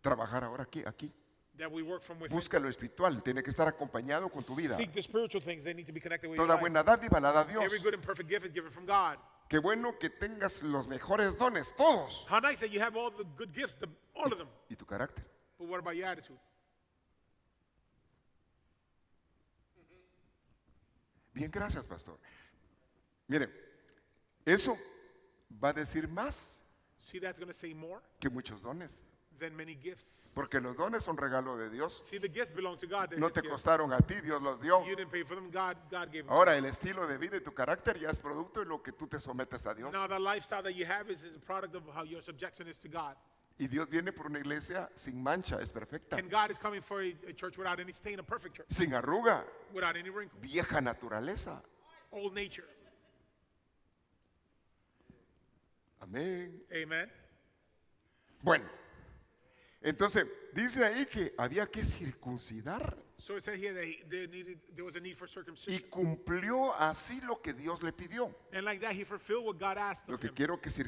trabajar ahora aquí. that we work from within. Busca lo espiritual, tiene que estar acompañado con tu vida. Seek the spiritual things. They need to be connected with your Toda life. buena dádiva la da Dios. Every good and perfect gift is given from God. Qué bueno que tengas los mejores dones, todos. How nice that you have all the good gifts, all of them. ¿Y tu carácter? But what about your attitude? Bien, gracias, pastor. Mire, eso va a decir más See, that's going to say more que muchos dones. than many gifts. Porque los dones son regalo de Dios. See, the gifts belong to God. They're No His te gifts. costaron a ti, Dios los dio. You didn't pay for them. God gave them. Ahora, el estilo de vida y tu carácter ya es producto de lo que tú te sometes a to you. Dios. Now, the lifestyle that you have is a product of how your subjection is to God. Y Dios viene por una iglesia sin mancha, es perfecta, And God is coming for a church without any stain, a perfect church, sin arruga, without any wrinkle, vieja naturaleza. old nature. Amén. Amen. Bueno, entonces dice ahí que había que circuncidar So it said here that there was a need for y circumcision. cumplió así lo que Dios le pidió. And like that, he fulfilled what God asked Lo of que him. quiero que se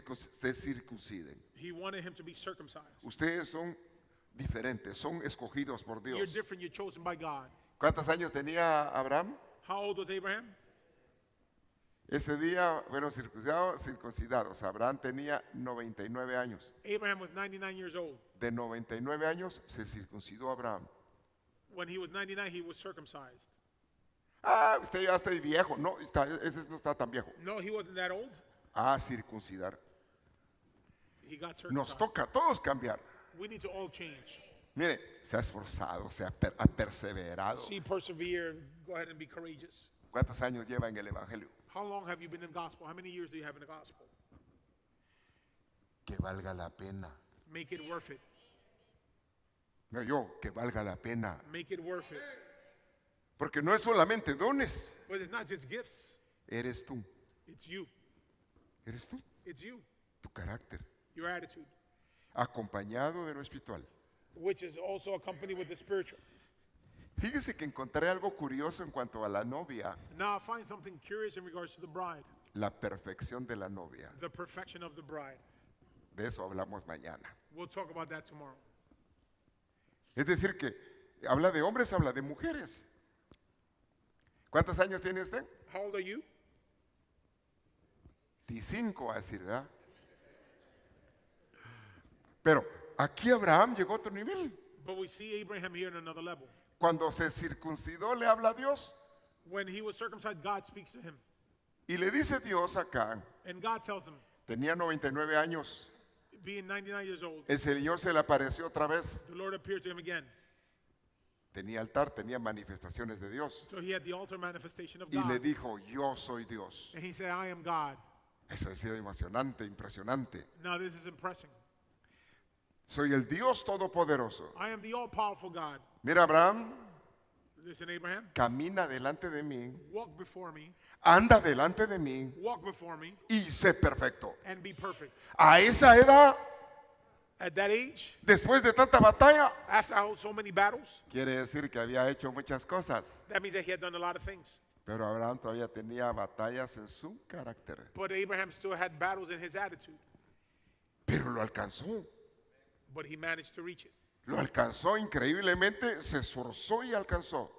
circunciden. He wanted him to be circumcised. Ustedes son diferentes, son escogidos por You're Dios. different, you're chosen by God. ¿Cuántos años tenía Abraham? How old was Abraham? Ese día fueron circuncidados. Abraham tenía 99 años. Abraham was 99 years old. De 99 años se circuncidó Abraham. When he was 99, he was circumcised. Ah, usted ya está viejo. No, ese no está tan viejo. No, he wasn't that old. Ah, circuncidar. He got Nos circumcised. toca a todos cambiar. We need to all change. Mire, se ha esforzado, ha perseverado. See, persevere, go ahead and be courageous. ¿Cuántos años lleva en el Evangelio? How long have you been in the gospel? How many years do you have in the gospel? Que valga la pena. Make it worth it. No yo, que valga la pena. Make it worth it. Porque no es solamente dones. But it's not just gifts. Eres tú. It's you. Eres tú. It's you. Tu carácter. Your attitude, Acompañado de lo espiritual. which is also accompanied with the spiritual. Fíjese que encontré algo curioso en cuanto a la novia. Now I find something curious in regards to the bride, La perfección de la novia. the perfection of the bride. De eso hablamos mañana. We'll talk about that tomorrow. Es decir que habla de hombres, habla de mujeres. ¿Cuántos años tiene usted? How old are you? 25 a decir, ¿verdad? Pero aquí Abraham llegó a otro nivel. But we see Abraham here in another level. Cuando se circuncidó le habla a Dios When he was circumcised, God speaks to him. y le dice Dios acá, And God tells him, tenía 99 años, being 99 years old, el Señor se le apareció otra vez, the Lord appeared to him again. tenía altar, tenía manifestaciones de Dios So he had the altar manifestation of y le God. dijo, yo soy Dios. And he said, I am God. Eso ha sido emocionante, impresionante. Now this is impressing. Soy el Dios todopoderoso. I am the all-powerful God. Mira, Abraham, Listen, Abraham, camina delante de mí, walk before me, anda delante de mí walk before me, y sé perfecto. and be perfect. A esa edad, At that age, después de tanta batalla, after I hold so many battles, quiere decir que había hecho muchas cosas. that means that he had done a lot of things. Pero Abraham todavía tenía batallas en su carácter. But Abraham still had battles in his attitude. Pero lo alcanzó. But he managed to reach it. Lo alcanzó increíblemente, se esforzó y alcanzó.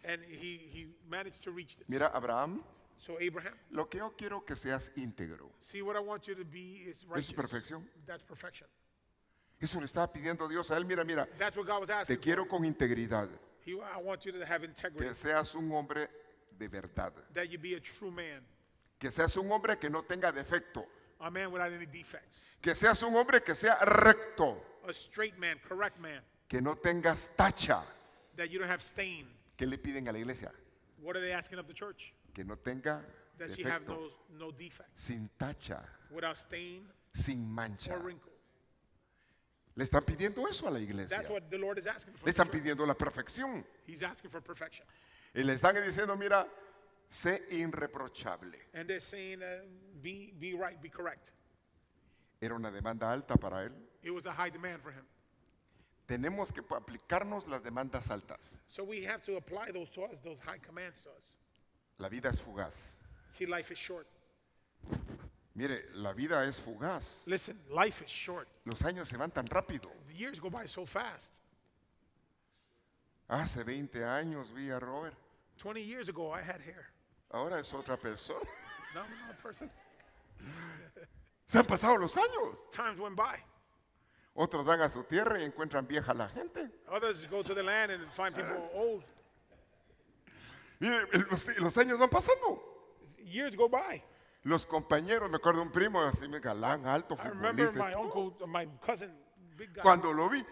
And he managed to reach this. Mira, Abraham, So Abraham, lo que yo quiero que seas íntegro. see, what I want you to be is Eso righteous. es perfección. That's perfection. Eso le estaba pidiendo Dios a él. Mira, mira, That's what God was asking te quiero for. con integridad. I want you to have integrity. Que seas un hombre de verdad. That you be a true man. Que seas un hombre que no tenga defecto. A man without any defects. Que seas un hombre que sea recto. A straight man, correct man. Que no tengas tacha. That you don't have stain. ¿Qué le piden a la iglesia? What are they asking of the church? Que no tenga That she have defecto. no defects. Sin tacha. Without stain Sin mancha. or wrinkle. Le están pidiendo eso a la iglesia. That's what the Lord is asking for. Le the están church. pidiendo la perfección. He's asking for perfection. Y le están diciendo, mira, sé irreprochable. And they're saying, be right, be correct. Era una demanda alta para él. It was a high demand for him. Tenemos que aplicarnos las demandas altas. So we have to apply those to us, those high commands to us. La vida es fugaz. See, life is short. Mire, la vida es fugaz. Listen, life is short. Los años se van tan rápido. The years go by so fast. Hace 20 años vi a Robert. 20 years ago, I had hair. Ahora es otra persona. Now I'm another person. Se han pasado los años. Times went by. Otros van a su tierra y encuentran vieja la gente. Others go to the land and find people old. Mire, los años van pasando. Years go by. Los compañeros, me acuerdo de un primo así, galán, alto, I remember futbolista. my uncle, my cousin, big guy. Cuando lo vi, When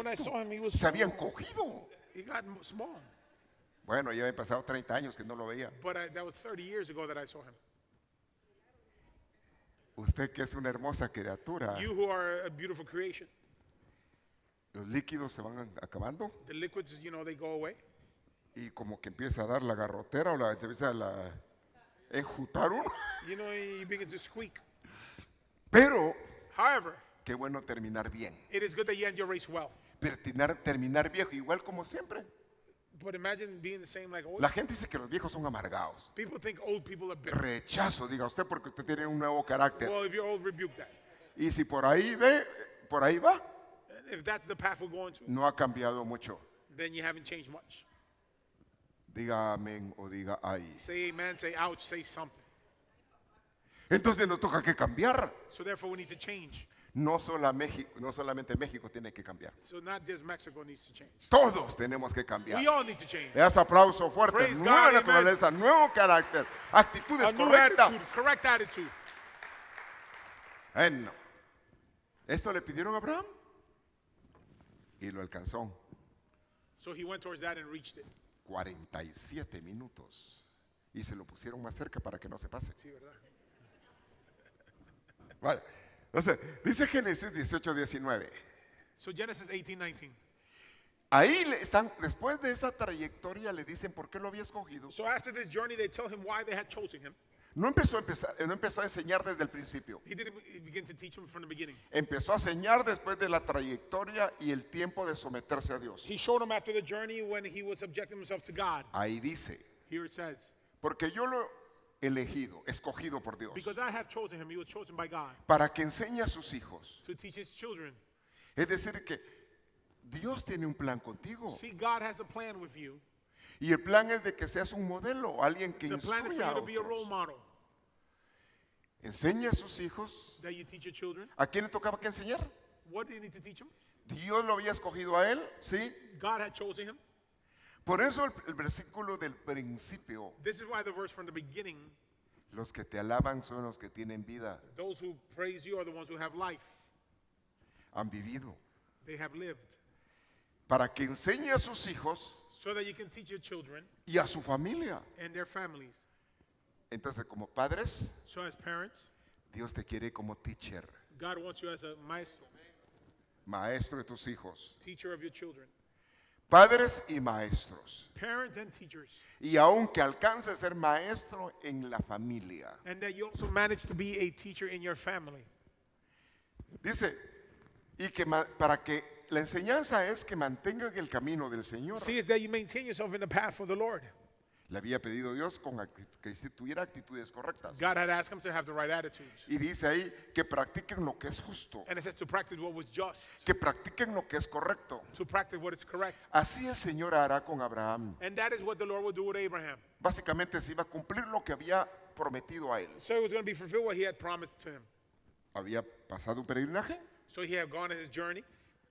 I chaparrito, saw him, he was se habían small. cogido. He got small. Bueno, ya habían pasado 30 años que no lo veía. But that was 30 years ago that I saw him. Usted que es una hermosa criatura, You who are a beautiful creation. los líquidos se van acabando The liquids, they go away. y como que empieza a dar la garrotera o empieza a enjutar uno. You begin to squeak. Pero However, qué bueno terminar bien. it is good that you end your race well. Pero terminar viejo igual como siempre. But imagine being the same like old. La gente dice que los viejos son amargados. People think old people are bitter. Rechazo, diga usted, porque usted tiene un nuevo carácter. Well, if you're old, rebuke that. Y si por ahí ve, por ahí va. If that's the path we're going to, No ha cambiado mucho. then you haven't changed much. Diga amén o diga ay. Say amen, say ouch, say something. Entonces nos toca que cambiar. So therefore, we need to change. No solamente México tiene que cambiar. So not just Mexico needs to change. Todos tenemos que cambiar. We all need to change. Le das aplauso fuerte. Praise Nueva God, naturaleza, nuevo carácter, actitudes A new correctas. attitude, correct attitude. Bueno, esto le pidieron a Abraham y lo alcanzó. So he went towards that and reached it. 47 minutos. Y se lo pusieron más cerca para que no se pase. Sí, ¿verdad? Vale. Entonces, dice Génesis 18:19. So Genesis 18:19. Ahí están, después de esa trayectoria le dicen por qué lo había escogido. So after this journey, they tell him why they had chosen him. No empezó a enseñar desde el principio. He didn't begin to teach him from the beginning. Empezó a enseñar después de la trayectoria y el tiempo de someterse a Dios. He showed him after the journey when he was subjecting himself to God. Ahí dice, Here it says, porque yo lo he elegido, escogido por Dios, because I have chosen him, he was chosen by God para que enseñe a sus hijos. to teach his children. Es decir, que Dios tiene un plan contigo. See, God has a plan with you. Y el plan es de que seas un modelo, alguien que The plan is for instruya you a to be a role otros. model, Enseña a sus hijos. that you teach your children. ¿A quién le tocaba que enseñar? What do you need to teach them? Dios lo había escogido a él, ¿sí? God had chosen him. Por eso el versículo del principio, This is why the verse from the beginning, los que te alaban son los que tienen vida, those who praise you are the ones who have life. han vivido. They have lived. Para que enseñe a sus hijos So that you can teach your children y a su familia. and their families. Entonces, como padres, So as parents, Dios te quiere como teacher, God wants you as a maestro, maestro de tus hijos. teacher of your children. Padres y maestros. Parents and teachers. Y aunque alcance a ser maestro en la familia. And that you also manage to be a teacher in your family. Dice, y que para que la enseñanza es que mantengan el camino del Señor. See, it's that you maintain yourself in the path of the Lord. Le había pedido Dios que tuviera actitudes correctas. God had asked him to have the right attitudes. Y dice ahí que practiquen lo que es justo, And it says to practice what was just, que practiquen lo que es correcto. to practice what is correct. Así el Señor hará con Abraham. And that is what the Lord will do with Abraham. Básicamente se iba a cumplir lo que había prometido a él. So it was going to be fulfilled what he had promised to him. Había pasado un peregrinaje, So he had gone on his journey.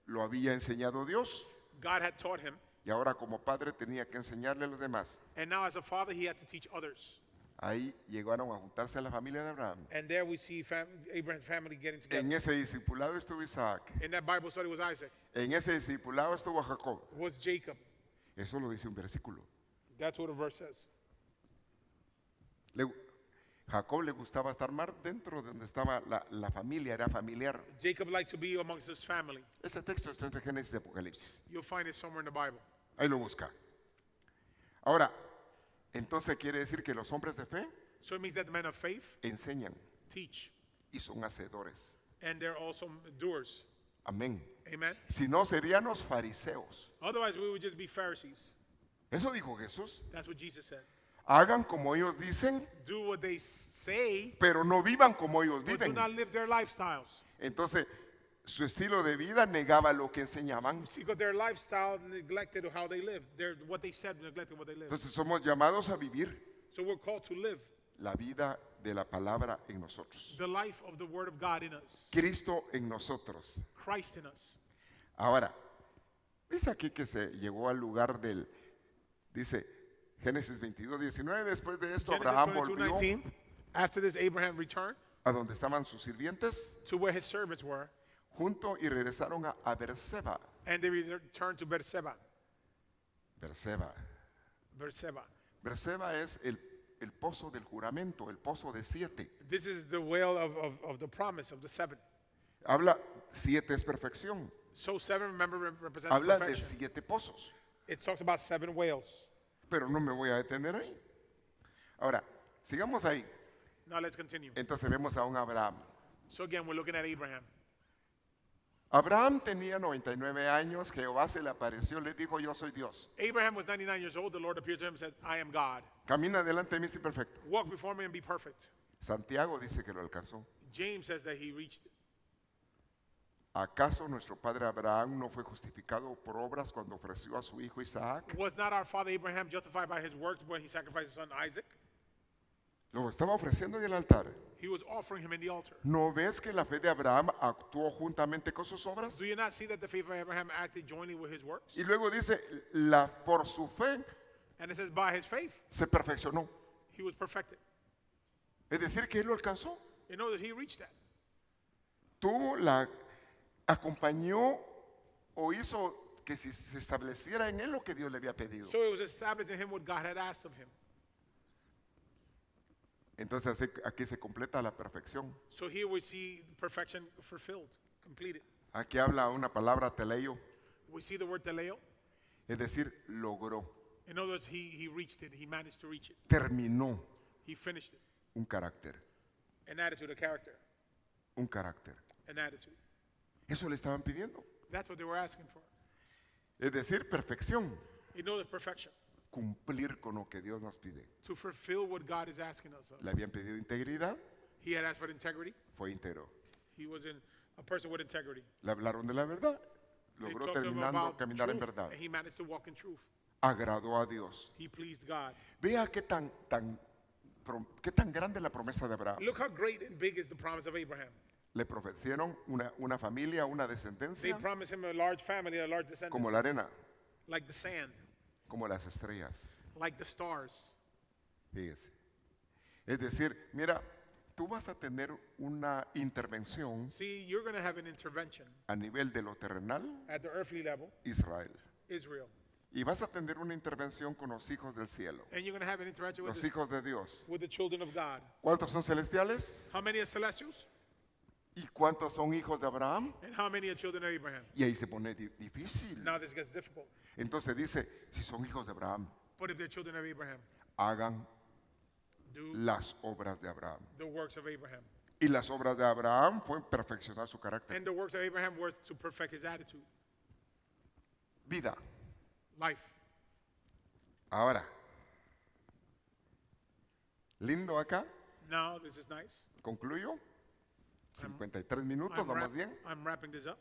lo había enseñado Dios God had taught him. y ahora como padre tenía que enseñarle a los demás. And now as a father, he had to teach others. Ahí llegaron a juntarse a la familia de Abraham. And there we see Abraham's family getting together. En ese discipulado estuvo Isaac. In that Bible study was Isaac, En ese discipulado estuvo Jacob. was Jacob. Eso lo dice un versículo. That's what the verse says. Jacob le gustaba estar más dentro de donde estaba la familia, era familiar. Jacob liked to be amongst his family. Ese texto está entre Génesis y Apocalipsis. You'll find it somewhere in the Bible. Ahí lo busca. Ahora, entonces quiere decir que los hombres de fe So it means that the men of faith enseñan teach. y son hacedores. And they're also doers. Amén. Amen. Si no, serían los fariseos. Otherwise, we would just be Pharisees. Eso dijo Jesús. That's what Jesus said. Hagan como ellos dicen, Do what they say, pero no vivan como ellos but do viven. not live their lifestyles. Entonces, su estilo de vida negaba lo que enseñaban. See, because their lifestyle neglected how they lived. What they said neglected what they lived. Entonces, somos llamados a vivir So we're called to live la vida de la palabra en nosotros. the life of the Word of God in us, Cristo en nosotros. Christ in us. Ahora, dice aquí que se llegó al lugar dice Génesis 22:19, después de esto Genesis Abraham volvió 22:19. After this, Abraham returned a donde estaban sus sirvientes to where his servants were, junto y regresaron a Berseba. and they returned to Beersheba. Berseba. Beersheba. Berseba es el pozo del juramento, el pozo de 7. This is the well of the promise of the 7. Habla, 7 es perfección. So 7, remember, represents Habla de perfection. 7 pozos. It talks about 7 whales. Pero no me voy a detener ahí. Ahora, sigamos ahí. Now let's continue. Entonces vemos a un Abraham. So again, we're looking at Abraham. Abraham tenía 99 años, Jehová se le apareció, le dijo, yo soy Dios. Abraham was 99 years old. The Lord appeared to him and said, I am God. Camina delante de mí, sí, perfecto. Walk before me and be perfect. Santiago dice que lo alcanzó. James says that he reached it. ¿Acaso nuestro padre Abraham no fue justificado por obras cuando ofreció a su hijo Isaac? Was not our father Abraham justified by his works when he sacrificed his son Isaac? Lo estaba ofreciendo en el altar. He was offering him in the altar. ¿No ves que la fe de Abraham actuó juntamente con sus obras? Do you not see that the faith of Abraham acted jointly with his works? Y luego dice, por su fe And it says, by his faith, se perfeccionó. he was perfected. Es decir, que él lo alcanzó. You know that he reached that. Tú la acompañó o hizo que se estableciera en él lo que Dios le había pedido. So it was established in him what God had asked of him. Entonces aquí se completa la perfección. So here we see perfection fulfilled, completed. Aquí habla una palabra teleio, We see the word teleo. es decir, logró, In other words, he reached it. He managed to reach it. terminó He finished it. un carácter, An attitude, a character, un carácter. an attitude. Eso le estaban pidiendo. That's what they were asking for. Es decir, perfección, In other words, perfection. cumplir con lo que Dios nos pide. To fulfill what God is asking us of. Le habían pedido integridad, He had asked for integrity. fue íntegro. He was a person with integrity. Le hablaron de la verdad, They logró talked to him terminando about caminar en truth, verdad. and he managed to walk in truth. Agradó a Dios. He pleased God. Vea qué tan grande la promesa de Abraham. Look how great and big is the promise of Abraham. Le profetieron una familia, una They descendencia, promised him a large family, a large como descendants, la arena, like the sand, como las estrellas. like the stars. Fíjese. Es decir, mira, tú vas a tener una intervención See, you're going to have an intervention a nivel de lo terrenal, at the earthly level, Israel. Israel, Y vas a tener una intervención con los hijos del cielo, and you're going to have an interaction los hijos de Dios. with the children of God. ¿Cuántos son celestiales? How many are celestials? ¿Y cuántos son hijos de Abraham? And how many are children of Abraham? Y ahí se pone difícil. Now this gets difficult. Entonces dice, si son hijos de Abraham, But if they're children of Abraham, hagan do las obras de Abraham. the works of Abraham. Y las obras de Abraham fue perfeccionar su carácter. And the works of Abraham were to perfect his attitude, Vida. life. Ahora, lindo acá, Now this is nice. concluyo. 53 minutos, I'm, vamos bien. I'm wrapping this up.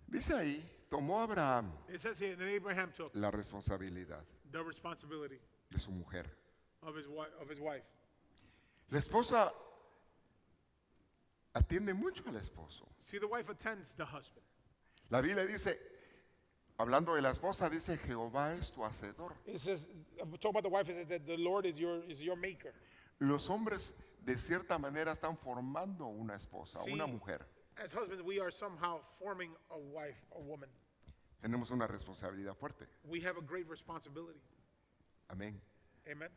Dice ahí, tomó Abraham It says here that Abraham took la responsabilidad the responsibility de su mujer. of his wife. La esposa atiende mucho al esposo. See, the wife attends the husband. La Biblia dice, hablando de la esposa, dice, Jehová es tu hacedor. It says, talk about the wife, it says that the Lord is your maker. Los hombres, de cierta manera, están formando una esposa, Sí. una mujer. As husbands, we are somehow forming a wife, a woman. Tenemos una responsabilidad fuerte. We have a great responsibility. Amén. Amen.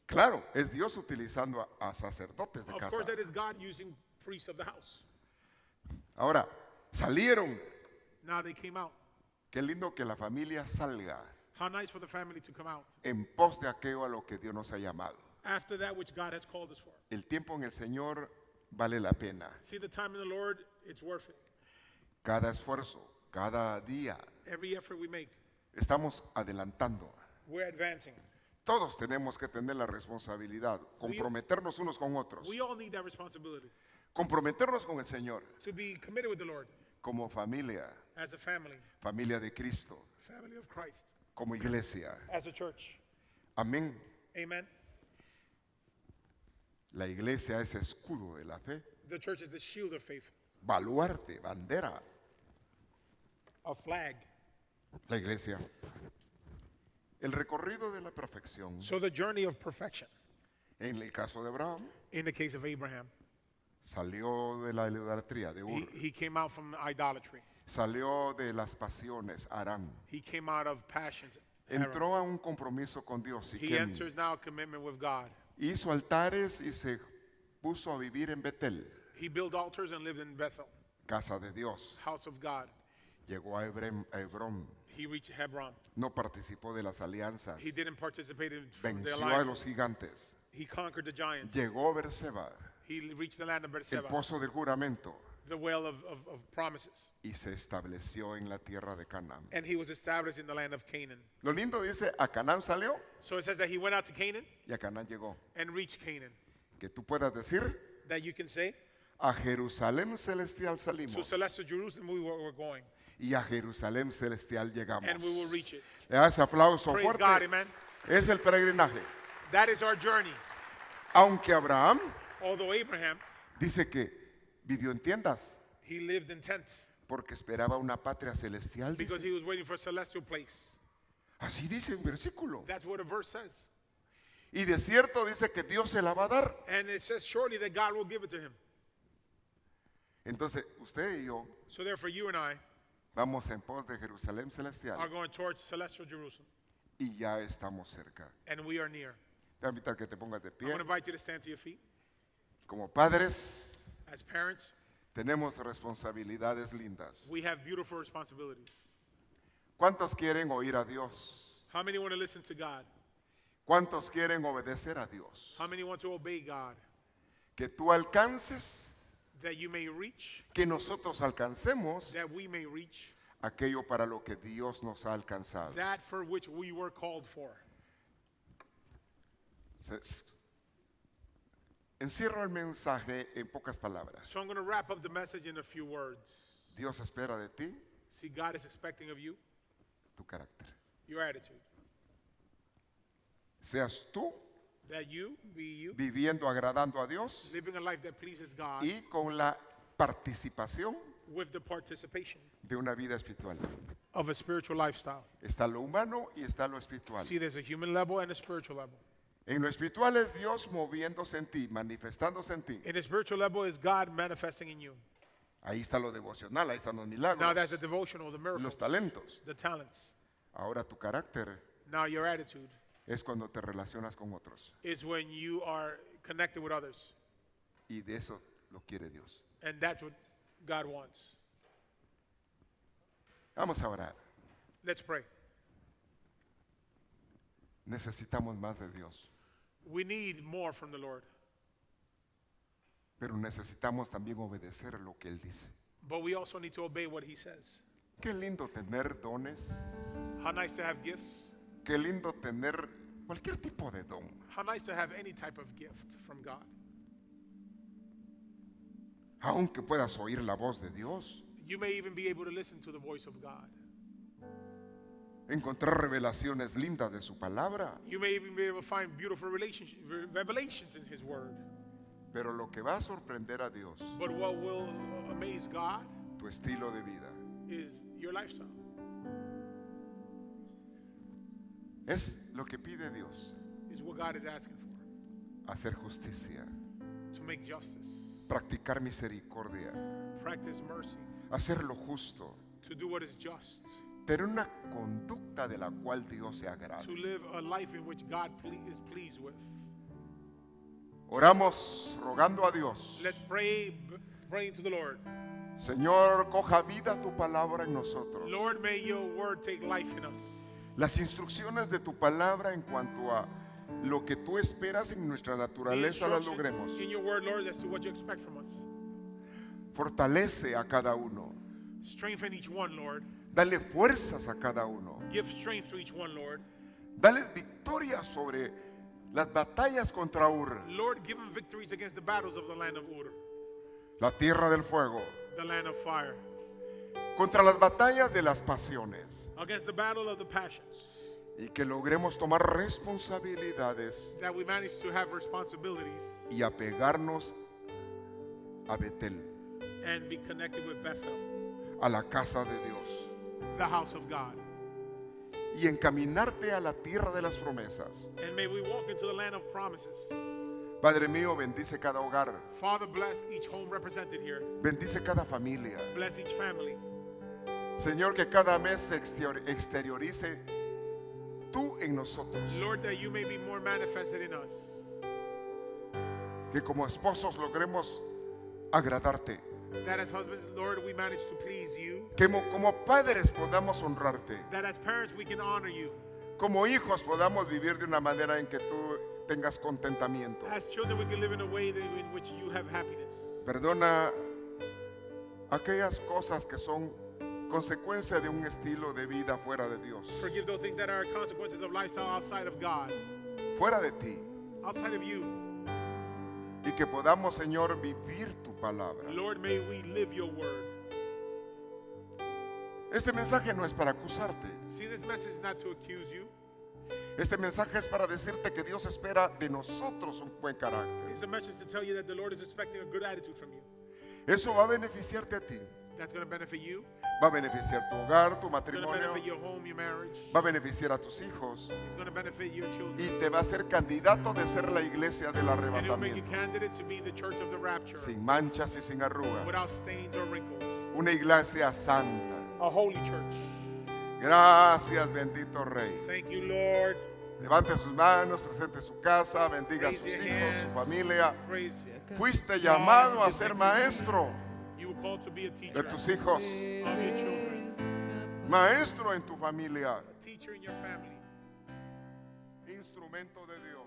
Claro, es Dios utilizando a sacerdotes de Of casa. course, that is God using priests of the house. Ahora, salieron. Now they came out. Qué lindo que la familia salga How nice for the family to come out en pos de aquello a lo que Dios nos ha llamado. after that which God has called us for. El tiempo en el Señor vale la pena. See, the time in the Lord, it's worth it. Cada esfuerzo, cada día, Every effort we make, estamos adelantando. we're advancing. Todos tenemos que tener la responsabilidad, comprometernos unos con otros, We all need that responsibility comprometernos con el Señor to be committed with the Lord como familia, as a family, familia de Cristo, family of Christ, como iglesia. as a church. Amén. Amen. La iglesia es escudo de la fe, The church is the shield of faith, baluarte, bandera. a flag. La iglesia. El recorrido de la perfección, So the journey of perfection, en el caso de Abraham, in the case of Abraham, salió de la idolatría de Ur, he came out from idolatry. salió de las pasiones, Aram, He came out of passions, entró a un compromiso con Dios. He Siquem. enters now a commitment with God. Hizo altares y se puso a vivir en Betel, He built altars and lived in Bethel, casa de Dios. house of God. Llegó a Hebrón. He reached Hebron. No participó de las alianzas. He didn't participate in the Venció a alliance. los gigantes. He conquered the giants. Llegó a Berseba, He reached the land of el Beersheba, pozo del juramento, the well of promises. y se estableció en la tierra de Canaán. And he was established in the land of Canaan. Lo lindo dice, a Canaán salió So it says that he went out to Canaan y a Canaán llegó. and reached Canaan. Que tú puedas decir, That you can say, a Jerusalén celestial to salimos celestial Jerusalem we're going, y a Jerusalén celestial llegamos. and we will reach it. Le das aplauso Praise fuerte. God, amen. Es el peregrinaje. That is our journey. Aunque Abraham Although Abraham, dice que vivió en tiendas he lived in tents porque esperaba una patria celestial. because Dice. he was waiting for a celestial place. Así dice un versículo. That's what a verse says. Y de cierto dice que Dios se la va a dar. And it says surely that God will give it to him. Entonces, usted y yo So therefore you and I vamos en pos de Jerusalén are celestial going towards celestial Jerusalem, y ya estamos cerca. and we are near. Te voy a invitar que te pongas de I'm pie. going to invite you to stand to your feet. Como padres, As parents, tenemos responsabilidades lindas. we have beautiful responsibilities. ¿Cuántos quieren oír a Dios? How many want to listen to God? ¿Cuántos quieren obedecer a Dios? How many want to obey God? Que tú alcances, That you may reach, que nosotros alcancemos that we may reach aquello para lo que Dios nos ha alcanzado. that for which we were called for. Encierro el mensaje en pocas palabras. So I'm going to wrap up the message in a few words. Dios espera de ti See, God is expecting of you tu carácter. your attitude. Seas tú That you be you, viviendo agradando a Dios living a life that pleases God y con la participación with the participation de una vida espiritual. of a spiritual lifestyle. Está lo humano y está lo espiritual. See, there's a human level and a spiritual level. En lo espiritual es Dios moviéndose en ti, manifestándose en ti. In the spiritual level is God manifesting in you. Ahí está lo devocional, ahí están los Now that's the milagros, devotional, the miracles, los talentos. the talents. Ahora tu carácter Now your attitude es cuando te relacionas con otros. is when you are connected with others. Y de eso lo quiere Dios. And that's what God wants. Vamos a orar. Let's pray. Necesitamos más de Dios, We need more from the Lord, pero necesitamos también obedecer lo que Él dice. but we also need to obey what He says. Qué lindo tener dones, How nice to have gifts. qué lindo tener cualquier tipo de don. How nice to have any type of gift from God. Aunque puedas oír la voz de Dios, You may even be able to listen to the voice of God. encontrar revelaciones lindas de su palabra, You may even be able to find beautiful revelations in His Word. pero lo que va a sorprender a Dios, But what will amaze God tu estilo de vida, is your lifestyle. es lo que pide Dios, Is what God is asking for. hacer justicia, To make justice, practicar misericordia, practice mercy, hacer lo justo, to do what is just, tener una conducta de la cual Dios se agrada. to live a life in which God is pleased with. Oramos rogando a Dios, Let's pray, praying to the Lord. Señor, coja vida tu palabra en nosotros. Lord, may your word take life in us. Las instrucciones de tu palabra en cuanto a lo que tú esperas en nuestra The naturaleza las instructions logremos. in your word, Lord, as to what you expect from us. Fortalece a cada uno. Strengthen each one, Lord. Dale fuerzas a cada uno. Give strength to each one, Lord. Dales victoria sobre las batallas contra Ur, Lord, give them victories against the battles of the land of Ur, la tierra del fuego, the land of fire, contra las batallas de las pasiones, against the battle of the passions, y que logremos tomar responsabilidades that we manage to have responsibilities y apegarnos a Betel, and be connected with Bethel, a la casa de Dios, the house of God. y encaminarte a la tierra de las promesas. And may we walk into the land of promises. Padre mío, bendice cada hogar, Father, bless each home represented here. bendice cada familia. Bless each family. Señor, que cada mes se exteriorice en nosotros. Lord, that you may be more manifested in us. Que como esposos logremos agradarte. That as husbands, Lord, we manage to please you. Que como padres podamos honrarte. That as parents, we can honor you. Como hijos podamos vivir de una manera en que tú tengas contentamiento. As children, we can live in a way in which you have happiness. Perdona aquellas cosas que son consecuencia de un estilo de vida fuera de Dios, Forgive those things that are consequences of lifestyle outside of God, fuera de ti, outside of you. y que podamos, Señor, vivir tu palabra. Lord, may we live your word. Este mensaje no es para acusarte. See, this message is not to accuse you. Este mensaje es para decirte que Dios espera de nosotros un buen carácter. It's a message to tell you that the Lord is expecting a good attitude from you. Eso va a beneficiarte a ti. That's going to benefit you. Va a beneficiar tu hogar, tu It's going to matrimonio. benefit your home, your marriage. Va a beneficiar a tus hijos. It's going to benefit your children. Y te va a ser candidato de ser la iglesia del And it will make you arrebatamiento. candidate to be the church of the rapture, Sin manchas y sin arrugas. without stains or wrinkles. Una iglesia santa. A holy church. Gracias, bendito Rey. Thank you, Lord. Levante sus manos, presente su casa, bendiga a sus Raise your hijos, su hands. familia. Praise. Fuiste llamado a ser maestro You were called to be a teacher de tus hijos, of your children, maestro en tu familia, a teacher in your family. instrumento de Dios.